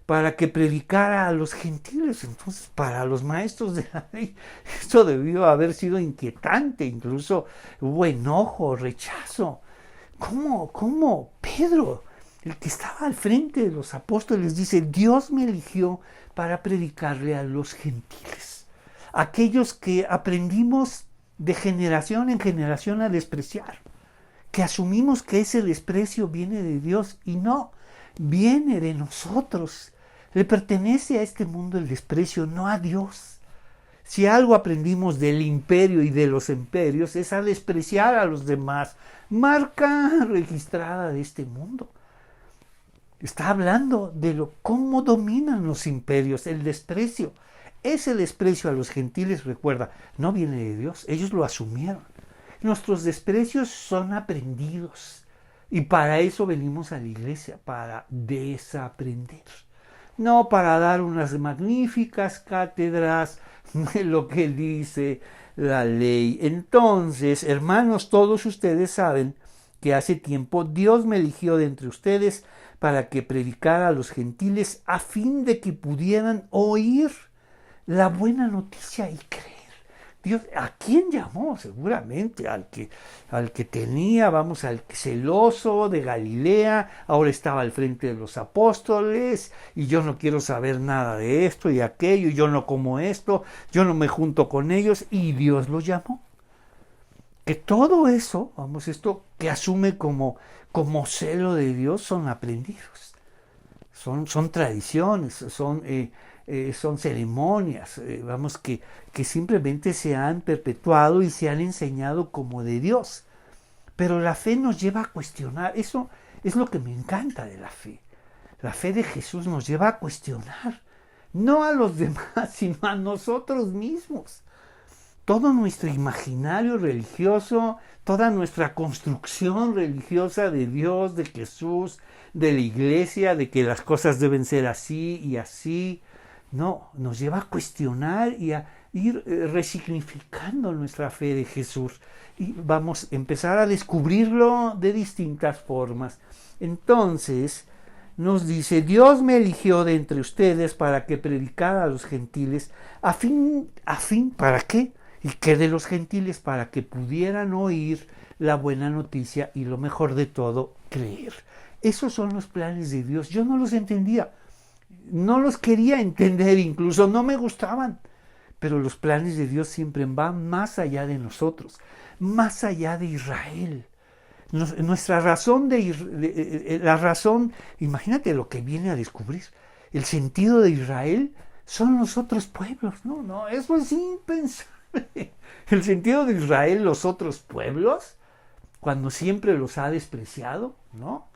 para que predicara a los gentiles. Entonces, para los maestros de la ley, esto debió haber sido inquietante. Incluso hubo enojo, rechazo. ¿Cómo Pedro, el que estaba al frente de los apóstoles, dice, Dios me eligió para predicarle a los gentiles? Aquellos que aprendimos de generación en generación a despreciar, que asumimos que ese desprecio viene de Dios y no, viene de nosotros. Le pertenece a este mundo el desprecio, no a Dios. Si algo aprendimos del imperio y de los imperios es a despreciar a los demás. Marca registrada de este mundo. Está hablando de cómo dominan los imperios, el desprecio. Ese desprecio a los gentiles, recuerda, no viene de Dios, ellos lo asumieron. Nuestros desprecios son aprendidos. Y para eso venimos a la iglesia, para desaprender. No para dar unas magníficas cátedras de lo que dice la ley. Entonces, hermanos, todos ustedes saben que hace tiempo Dios me eligió de entre ustedes para que predicara a los gentiles a fin de que pudieran oír la buena noticia y creer. Dios, ¿a quién llamó? Seguramente al que tenía, al celoso de Galilea, ahora estaba al frente de los apóstoles, y yo no quiero saber nada de esto y aquello, y yo no como esto, yo no me junto con ellos, y Dios lo llamó. Que todo eso, esto que asume como celo de Dios, son aprendidos, son tradiciones, son ceremonias, que simplemente se han perpetuado y se han enseñado como de Dios. Pero la fe nos lleva a cuestionar. Eso es lo que me encanta de la fe. La fe de Jesús nos lleva a cuestionar, no a los demás, sino a nosotros mismos. Todo nuestro imaginario religioso, toda nuestra construcción religiosa de Dios, de Jesús, de la iglesia, de que las cosas deben ser así y así, no, nos lleva a cuestionar y a ir resignificando nuestra fe de Jesús. Y vamos a empezar a descubrirlo de distintas formas. Entonces, nos dice, Dios me eligió de entre ustedes para que predicara a los gentiles, a fin, ¿para qué? ¿Y qué de los gentiles? Para que pudieran oír la buena noticia y lo mejor de todo, creer. Esos son los planes de Dios. Yo no los entendía. No los quería entender, incluso no me gustaban, pero los planes de Dios siempre van más allá de nosotros, más allá de Israel. Nuestra razón la razón, imagínate lo que viene a descubrir, el sentido de Israel son los otros pueblos. No, eso es impensable. El sentido de Israel, los otros pueblos, cuando siempre los ha despreciado, ¿no?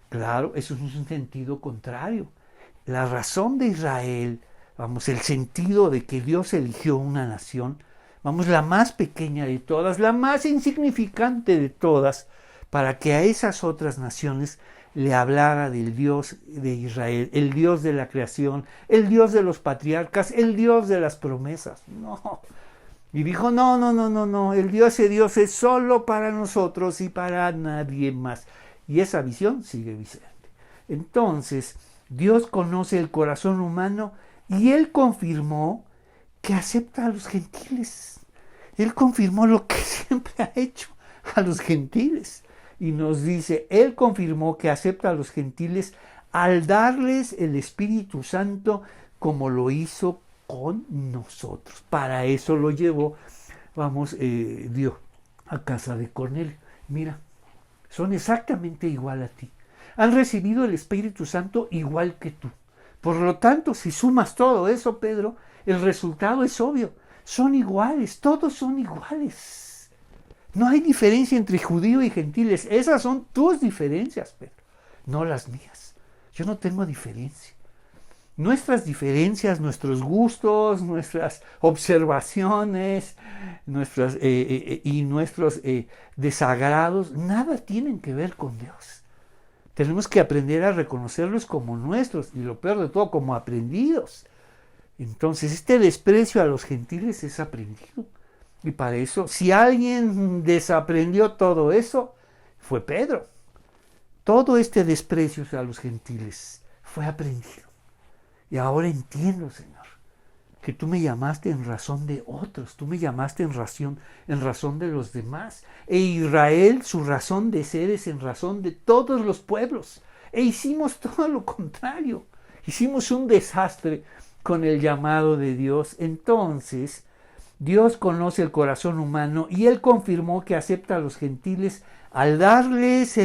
Claro, eso es un sentido contrario. La razón de Israel, el sentido de que Dios eligió una nación, la más pequeña de todas, la más insignificante de todas, para que a esas otras naciones le hablara del Dios de Israel, el Dios de la creación, el Dios de los patriarcas, el Dios de las promesas. No. Y dijo, no, ese Dios es solo para nosotros y para nadie más. Y esa visión sigue vigente. Entonces, Dios conoce el corazón humano y Él confirmó que acepta a los gentiles. Él confirmó lo que siempre ha hecho a los gentiles. Y nos dice, Él confirmó que acepta a los gentiles al darles el Espíritu Santo como lo hizo con nosotros. Para eso lo llevó, Dios a casa de Cornelio. Mira, son exactamente igual a ti. Han recibido el Espíritu Santo igual que tú. Por lo tanto, si sumas todo eso, Pedro, el resultado es obvio. Son iguales, todos son iguales. No hay diferencia entre judío y gentiles. Esas son tus diferencias, Pedro, no las mías. Yo no tengo diferencia. Nuestras diferencias, nuestros gustos, nuestras observaciones, nuestros desagrados, nada tienen que ver con Dios. Tenemos que aprender a reconocerlos como nuestros y lo peor de todo, como aprendidos. Entonces, este desprecio a los gentiles es aprendido. Y para eso, si alguien desaprendió todo eso, fue Pedro. Todo este desprecio a los gentiles fue aprendido. Y ahora entiendo, Señor, que tú me llamaste en razón de otros, tú me llamaste en razón de los demás. E Israel, su razón de ser es en razón de todos los pueblos. E hicimos todo lo contrario. Hicimos un desastre con el llamado de Dios. Entonces, Dios conoce el corazón humano y Él confirmó que acepta a los gentiles al darles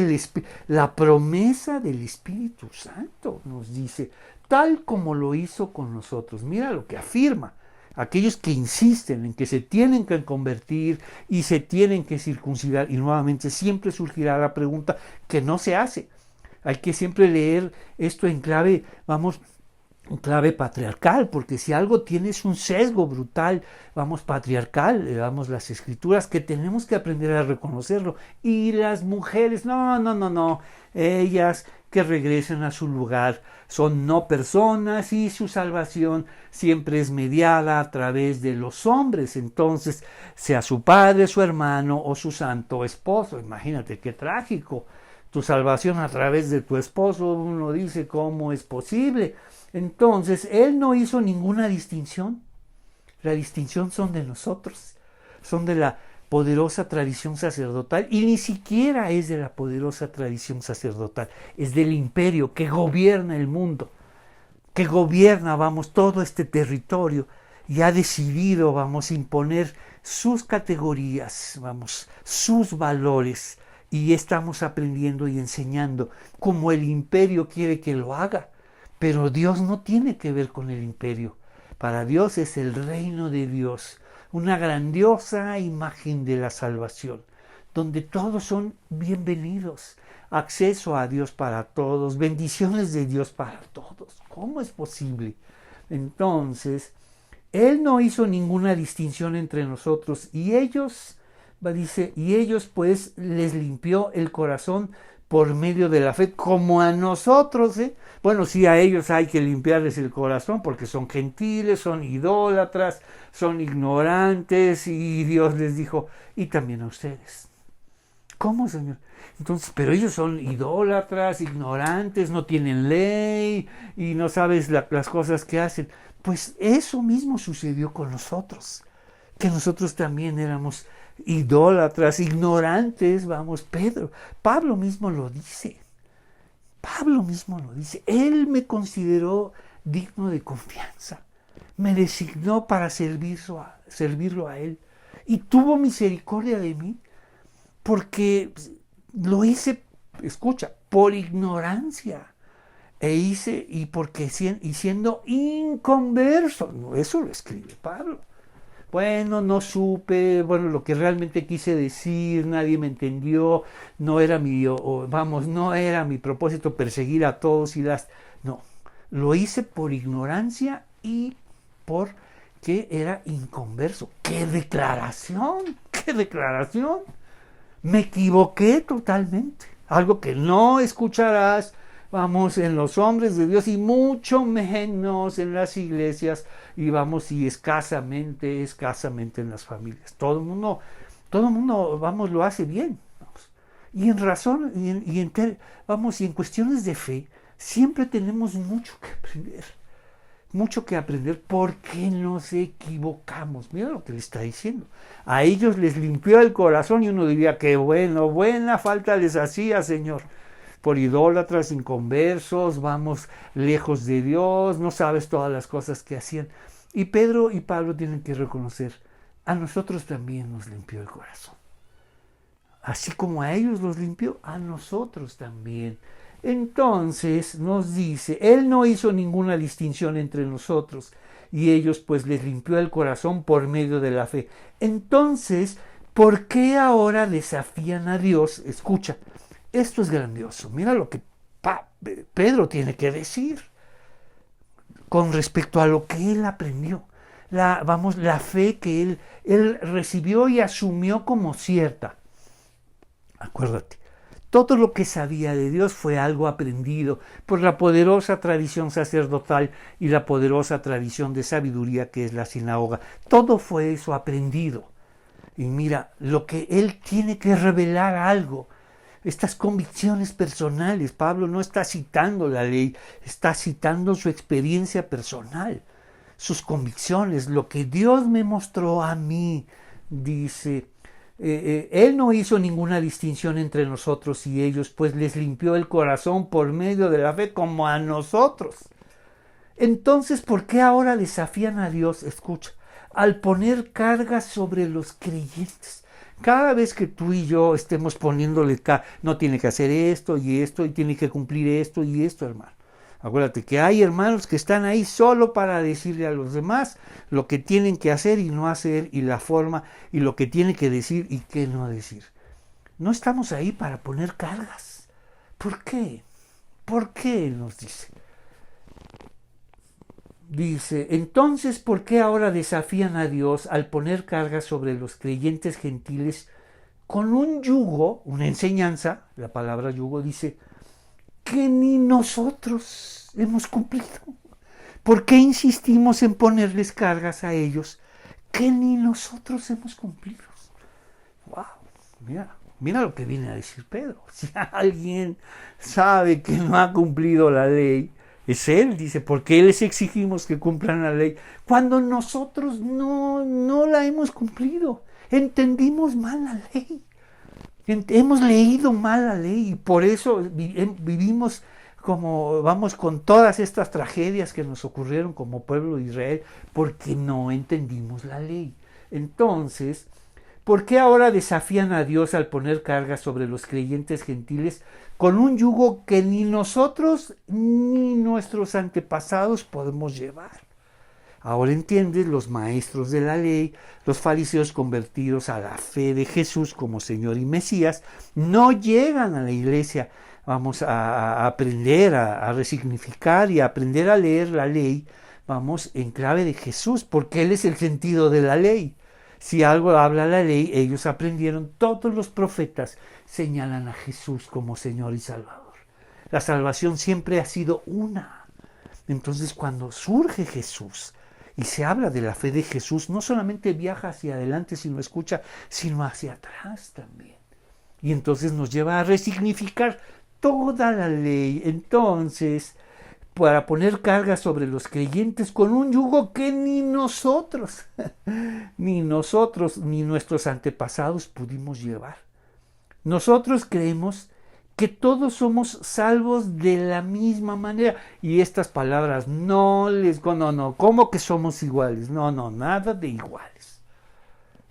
la promesa del Espíritu Santo, nos dice, tal como lo hizo con nosotros. Mira lo que afirma. Aquellos que insisten en que se tienen que convertir y se tienen que circuncidar, y nuevamente siempre surgirá la pregunta que no se hace. Hay que siempre leer esto en clave, clave patriarcal, porque si algo tiene es un sesgo brutal, vamos, patriarcal, vamos, las escrituras, que tenemos que aprender a reconocerlo. Y las mujeres, no, ellas que regresen a su lugar, son no personas y su salvación siempre es mediada a través de los hombres, entonces, sea su padre, su hermano o su santo esposo. Imagínate qué trágico. Tu salvación a través de tu esposo, uno dice, ¿cómo es posible? Entonces, él no hizo ninguna distinción. La distinción son de nosotros, son de la poderosa tradición sacerdotal, y ni siquiera es de la poderosa tradición sacerdotal, es del imperio que gobierna el mundo, que gobierna, vamos, todo este territorio, y ha decidido, vamos, imponer sus categorías, vamos, sus valores, y estamos aprendiendo y enseñando como el imperio quiere que lo haga. Pero Dios no tiene que ver con el imperio. Para Dios es el reino de Dios, una grandiosa imagen de la salvación, donde todos son bienvenidos, acceso a Dios para todos, bendiciones de Dios para todos. ¿Cómo es posible? Entonces, Él no hizo ninguna distinción entre nosotros, y ellos, dice, y ellos pues les limpió el corazón por medio de la fe, como a nosotros, ¿eh? Bueno, sí, a ellos hay que limpiarles el corazón porque son gentiles, son idólatras, son ignorantes, y Dios les dijo, y también a ustedes. ¿Cómo, Señor? Entonces, pero ellos son idólatras, ignorantes, no tienen ley y no sabes las cosas que hacen. Pues eso mismo sucedió con nosotros, que nosotros también éramos idólatras, ignorantes, vamos, Pablo mismo lo dice. Pablo mismo lo dice. Él me consideró digno de confianza. Me designó para servirlo a Él. Y tuvo misericordia de mí porque lo hice, escucha, por ignorancia. Y siendo inconverso. Eso lo escribe Pablo. Bueno, no supe, bueno, lo que realmente quise decir, nadie me entendió, no era no era mi propósito perseguir a todos no, lo hice por ignorancia y porque era inconverso. ¡Qué declaración! ¡Qué declaración! Me equivoqué totalmente, algo que no escucharás, vamos, en los hombres de Dios y mucho menos en las iglesias, y vamos, y escasamente en las familias. Todo el mundo, vamos, lo hace bien. Vamos. Y en razón, y en cuestiones de fe, siempre tenemos mucho que aprender porque nos equivocamos. Mira lo que le está diciendo. A ellos les limpió el corazón y uno diría que buena falta les hacía, Señor. Por idólatras, inconversos, vamos, lejos de Dios, no sabes todas las cosas que hacían. Y Pedro y Pablo tienen que reconocer, a nosotros también nos limpió el corazón. Así como a ellos los limpió, a nosotros también. Entonces nos dice, Él no hizo ninguna distinción entre nosotros, y ellos pues les limpió el corazón por medio de la fe. Entonces, ¿por qué ahora desafían a Dios? Escucha, esto es grandioso. Mira lo que Pedro tiene que decir con respecto a lo que él aprendió. La fe que él recibió y asumió como cierta. Acuérdate, todo lo que sabía de Dios fue algo aprendido por la poderosa tradición sacerdotal y la poderosa tradición de sabiduría que es la sinagoga. Todo fue eso aprendido. Y mira, lo que él tiene que revelar algo. Estas convicciones personales. Pablo no está citando la ley, está citando su experiencia personal, sus convicciones, lo que Dios me mostró a mí. Dice, Él no hizo ninguna distinción entre nosotros y ellos, pues les limpió el corazón por medio de la fe como a nosotros. Entonces, ¿por qué ahora desafían a Dios? Escucha, al poner cargas sobre los creyentes. Cada vez que tú y yo estemos poniéndole no tiene que hacer esto, y tiene que cumplir esto y esto, hermano. Acuérdate que hay hermanos que están ahí solo para decirle a los demás lo que tienen que hacer y no hacer, y la forma, y lo que tienen que decir y qué no decir. No estamos ahí para poner cargas. ¿Por qué? ¿Por qué? Nos dice. Dice, entonces, ¿por qué ahora desafían a Dios al poner cargas sobre los creyentes gentiles con un yugo, una enseñanza? La palabra yugo dice, que ni nosotros hemos cumplido. ¿Por qué insistimos en ponerles cargas a ellos que ni nosotros hemos cumplido? ¡Wow! Mira lo que viene a decir Pedro. Si alguien sabe que no ha cumplido la ley, es él. Dice, ¿por qué les exigimos que cumplan la ley cuando nosotros no la hemos cumplido? Entendimos mal la ley. Hemos leído mal la ley y por eso vivimos como vamos con todas estas tragedias que nos ocurrieron como pueblo de Israel, porque no entendimos la ley. Entonces, ¿por qué ahora desafían a Dios al poner cargas sobre los creyentes gentiles con un yugo que ni nosotros ni nuestros antepasados podemos llevar? Ahora entiendes, los maestros de la ley, los fariseos convertidos a la fe de Jesús como Señor y Mesías, no llegan a la iglesia, vamos a aprender, a resignificar y a aprender a leer la ley, vamos, en clave de Jesús, porque Él es el sentido de la ley. Si algo habla la ley, ellos aprendieron, todos los profetas señalan a Jesús como Señor y Salvador. La salvación siempre ha sido una. Entonces, cuando surge Jesús y se habla de la fe de Jesús, no solamente viaja hacia adelante, sino escucha, sino hacia atrás también. Y entonces nos lleva a resignificar toda la ley. Entonces, para poner carga sobre los creyentes con un yugo que ni nosotros, ni nuestros antepasados pudimos llevar. Nosotros creemos que todos somos salvos de la misma manera. Y estas palabras no, ¿cómo que somos iguales? No, nada de iguales.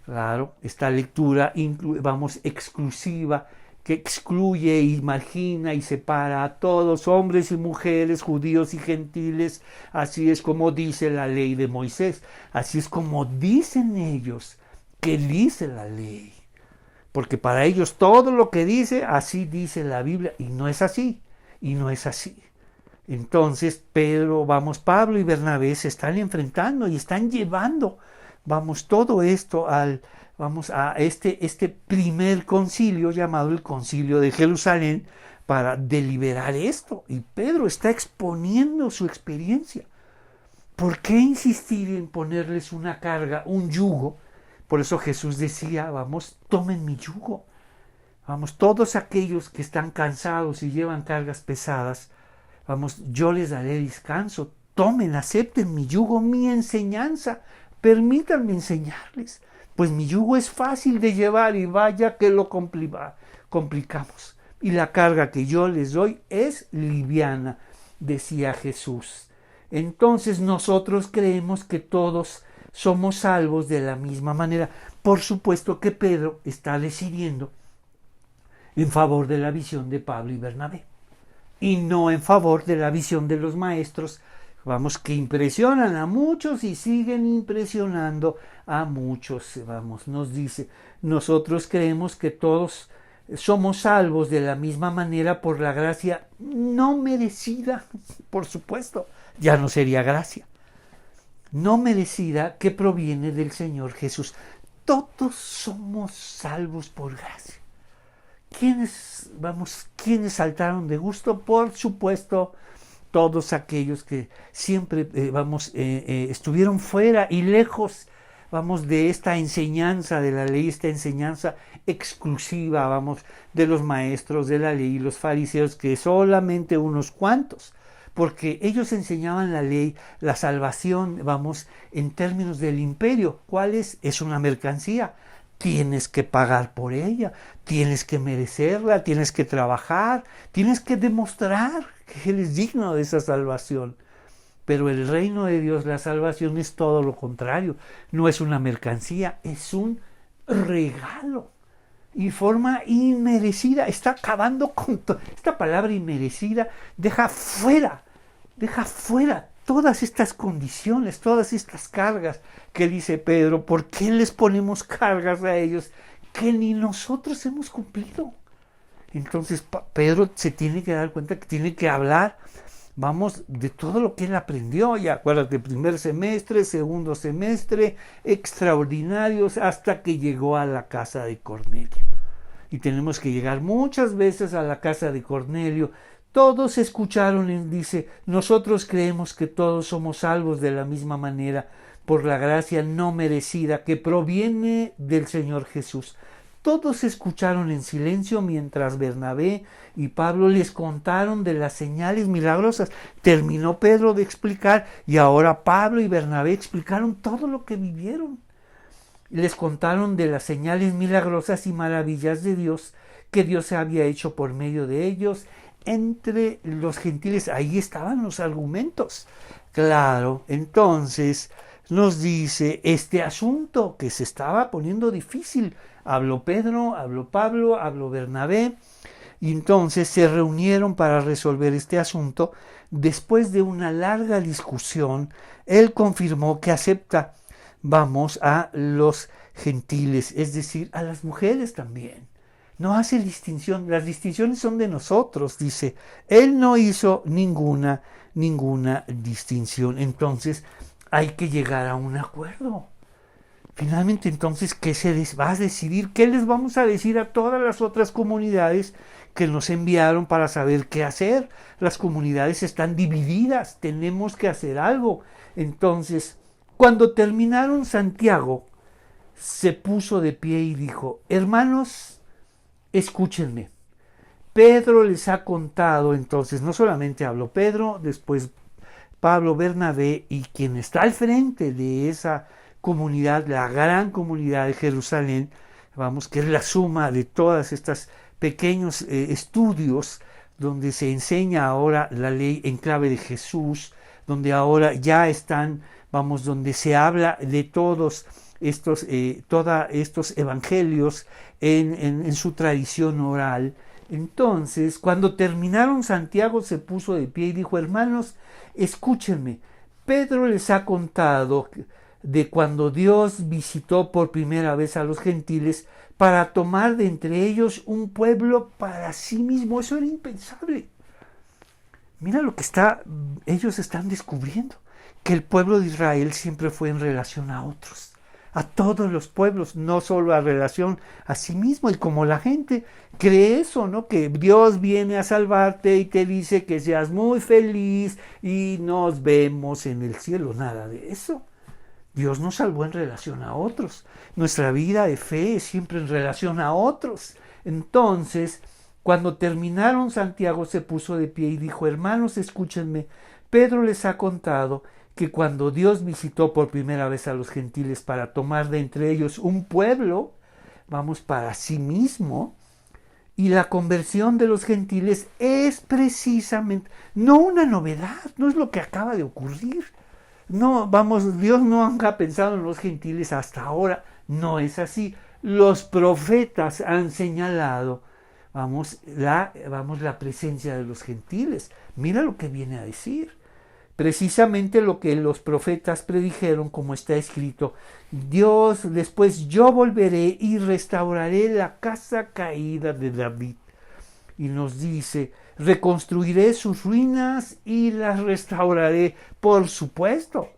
Claro, esta lectura, exclusiva, que excluye y margina y separa a todos, hombres y mujeres, judíos y gentiles. Así es como dice la ley de Moisés. Así es como dicen ellos que dice la ley. Porque para ellos todo lo que dice, así dice la Biblia. Y no es así. Y no es así. Entonces Pablo y Bernabé se están enfrentando y están llevando, todo esto a este primer concilio llamado el Concilio de Jerusalén para deliberar esto. Y Pedro está exponiendo su experiencia. ¿Por qué insistir en ponerles una carga, un yugo? Por eso Jesús decía, tomen mi yugo. Todos aquellos que están cansados y llevan cargas pesadas, yo les daré descanso. Tomen, acepten mi yugo, mi enseñanza. Permítanme enseñarles. Pues mi yugo es fácil de llevar y vaya que lo complicamos. Y la carga que yo les doy es liviana, decía Jesús. Entonces nosotros creemos que todos somos salvos de la misma manera. Por supuesto que Pedro está decidiendo en favor de la visión de Pablo y Bernabé y no en favor de la visión de los maestros, que impresionan a muchos y siguen impresionando a muchos. Nos dice, nosotros creemos que todos somos salvos de la misma manera por la gracia no merecida, por supuesto, ya no sería gracia, no merecida, que proviene del Señor Jesús. Todos somos salvos por gracia. ¿Quiénes saltaron de gusto? Por supuesto, todos aquellos que siempre estuvieron fuera y lejos, de esta enseñanza de la ley, esta enseñanza exclusiva, de los maestros de la ley y los fariseos, que solamente unos cuantos, porque ellos enseñaban la ley, la salvación, en términos del imperio. ¿Cuál es? Es una mercancía. Tienes que pagar por ella, tienes que merecerla, tienes que trabajar, tienes que demostrar que eres digno de esa salvación. Pero el reino de Dios, la salvación, es todo lo contrario. No es una mercancía, es un regalo. Y forma inmerecida, está acabando con esta palabra inmerecida, deja fuera todas estas condiciones, todas estas cargas que dice Pedro. ¿Por qué les ponemos cargas a ellos que ni nosotros hemos cumplido? Entonces Pedro se tiene que dar cuenta que tiene que hablar vamos, de todo lo que él aprendió. Y acuérdate, primer semestre, segundo semestre, extraordinarios, hasta que llegó a la casa de Cornelio. Y tenemos que llegar muchas veces a la casa de Cornelio. Todos escucharon, y dice, nosotros creemos que todos somos salvos de la misma manera, por la gracia no merecida que proviene del Señor Jesús. Todos escucharon en silencio mientras Bernabé y Pablo les contaron de las señales milagrosas. Terminó Pedro de explicar y ahora Pablo y Bernabé explicaron todo lo que vivieron. Les contaron de las señales milagrosas y maravillas de Dios que Dios había hecho por medio de ellos entre los gentiles. Ahí estaban los argumentos. Claro, entonces nos dice este asunto que se estaba poniendo difícil. Habló Pedro, habló Pablo, habló Bernabé, y entonces se reunieron para resolver este asunto. Después de una larga discusión, él confirmó que acepta, vamos, a los gentiles, es decir, a las mujeres también. No hace distinción, las distinciones son de nosotros, dice. Él no hizo ninguna distinción. Entonces, hay que llegar a un acuerdo. Finalmente, entonces, ¿qué se va a decidir? ¿Qué les vamos a decir a todas las otras comunidades que nos enviaron para saber qué hacer? Las comunidades están divididas, tenemos que hacer algo. Entonces, cuando terminaron, Santiago se puso de pie y dijo, hermanos, escúchenme. Pedro les ha contado, entonces, no solamente habló Pedro, después Pablo, Bernabé, y quien está al frente de esa comunidad, la gran comunidad de Jerusalén, vamos, que es la suma de todas estas pequeños estudios donde se enseña ahora la ley en clave de Jesús, donde ahora ya están, vamos, donde se habla de todos estos evangelios en su tradición oral. Entonces, cuando terminaron, Santiago se puso de pie y dijo, hermanos, escúchenme, Pedro les ha contado de cuando Dios visitó por primera vez a los gentiles para tomar de entre ellos un pueblo para sí mismo. Eso era impensable. Mira lo que ellos están descubriendo, que el pueblo de Israel siempre fue en relación a otros, a todos los pueblos, no solo a relación a sí mismo. Y como la gente cree eso, ¿no? Que Dios viene a salvarte y te dice que seas muy feliz y nos vemos en el cielo, nada de eso. Dios nos salvó en relación a otros. Nuestra vida de fe es siempre en relación a otros. Entonces, cuando terminaron, Santiago se puso de pie y dijo, hermanos, escúchenme, Pedro les ha contado que cuando Dios visitó por primera vez a los gentiles para tomar de entre ellos un pueblo, vamos, para sí mismo, y la conversión de los gentiles es precisamente, no una novedad, no es lo que acaba de ocurrir. No, vamos, Dios no ha pensado en los gentiles hasta ahora, no es así. Los profetas han señalado, la presencia de los gentiles. Mira lo que viene a decir. Precisamente lo que los profetas predijeron, como está escrito, Dios, después yo volveré y restauraré la casa caída de David. Y nos dice, reconstruiré sus ruinas y las restauraré, por supuesto.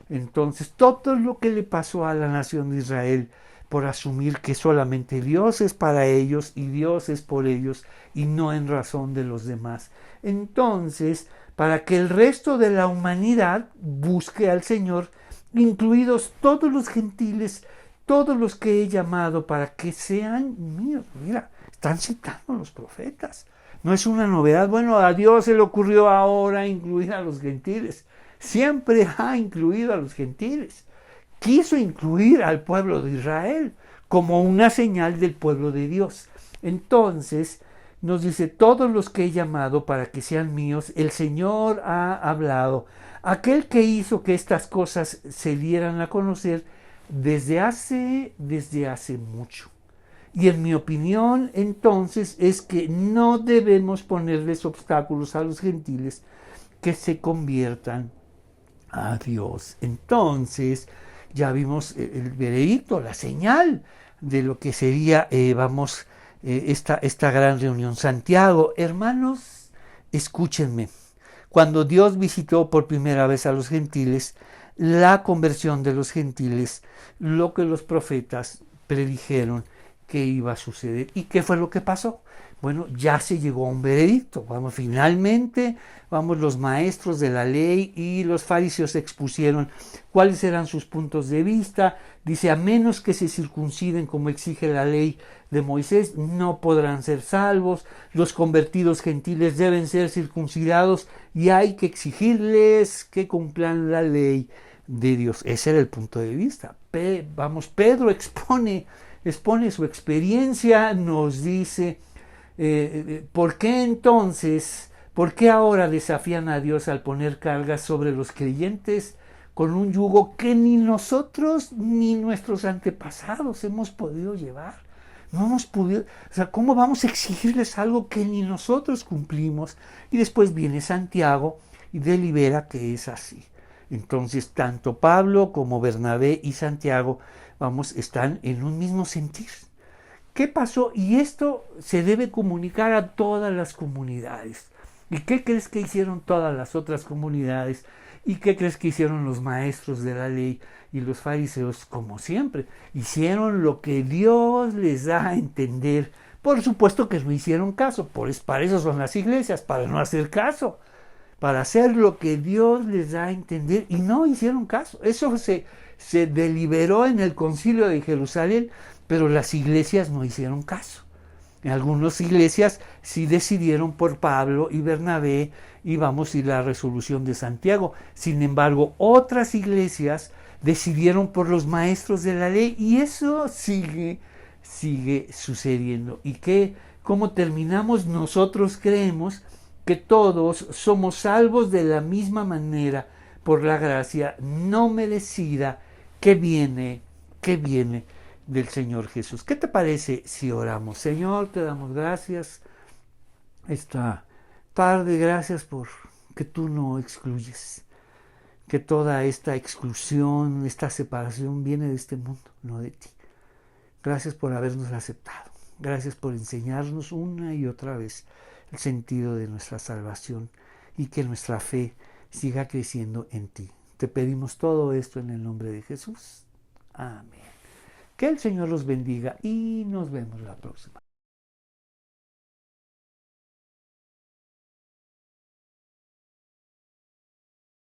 Entonces, todo lo que le pasó a la nación de Israel por asumir que solamente Dios es para ellos y Dios es por ellos y no en razón de los demás. Entonces, para que el resto de la humanidad busque al Señor, incluidos todos los gentiles, todos los que he llamado para que sean míos. Mira, están citando los profetas. No es una novedad. Bueno, a Dios se le ocurrió ahora incluir a los gentiles. Siempre ha incluido a los gentiles. Quiso incluir al pueblo de Israel como una señal del pueblo de Dios. Entonces, nos dice, todos los que he llamado para que sean míos, el Señor ha hablado. Aquel que hizo que estas cosas se dieran a conocer desde hace mucho. Y en mi opinión, entonces, es que no debemos ponerles obstáculos a los gentiles que se conviertan a Dios. Entonces, ya vimos el veredicto, la señal de lo que sería, esta gran reunión. Santiago, hermanos, escúchenme. cuando Dios visitó por primera vez a los gentiles, la conversión de los gentiles, lo que los profetas predijeron que iba a suceder. ¿Y qué fue lo que pasó? Bueno, ya se llegó a un veredicto. Vamos, finalmente, los maestros de la ley y los fariseos expusieron cuáles eran sus puntos de vista. Dice, a menos que se circunciden como exige la ley de Moisés, no podrán ser salvos. Los convertidos gentiles deben ser circuncidados y hay que exigirles que cumplan la ley de Dios. Ese era el punto de vista. Pedro expone su experiencia, nos dice, ¿por qué entonces, por qué ahora desafían a Dios al poner cargas sobre los creyentes con un yugo que ni nosotros ni nuestros antepasados hemos podido llevar? No hemos podido, o sea, ¿cómo vamos a exigirles algo que ni nosotros cumplimos? Y después viene Santiago y delibera que es así. Entonces, tanto Pablo como Bernabé y Santiago, están en un mismo sentir. ¿Qué pasó? Y esto se debe comunicar a todas las comunidades. ¿Y qué crees que hicieron todas las otras comunidades? ¿Y qué crees que hicieron los maestros de la ley y los fariseos? Como siempre, hicieron lo que Dios les da a entender. Por supuesto que no hicieron caso, para eso son las iglesias, para no hacer caso, para hacer lo que Dios les da a entender, y no hicieron caso. Eso se deliberó en el Concilio de Jerusalén, pero las iglesias no hicieron caso. En algunas iglesias sí decidieron por Pablo y Bernabé y la resolución de Santiago. Sin embargo, otras iglesias decidieron por los maestros de la ley y eso sigue sucediendo. ¿Y cómo terminamos? Nosotros creemos que todos somos salvos de la misma manera por la gracia no merecida que viene del Señor Jesús. ¿Qué te parece si oramos? Señor, te damos gracias esta tarde, gracias por que tú no excluyes, que toda esta exclusión, esta separación viene de este mundo, no de ti. Gracias por habernos aceptado, gracias por enseñarnos una y otra vez el sentido de nuestra salvación y que nuestra fe siga creciendo en ti. Te pedimos todo esto en el nombre de Jesús. Amén. Que el Señor los bendiga y nos vemos la próxima.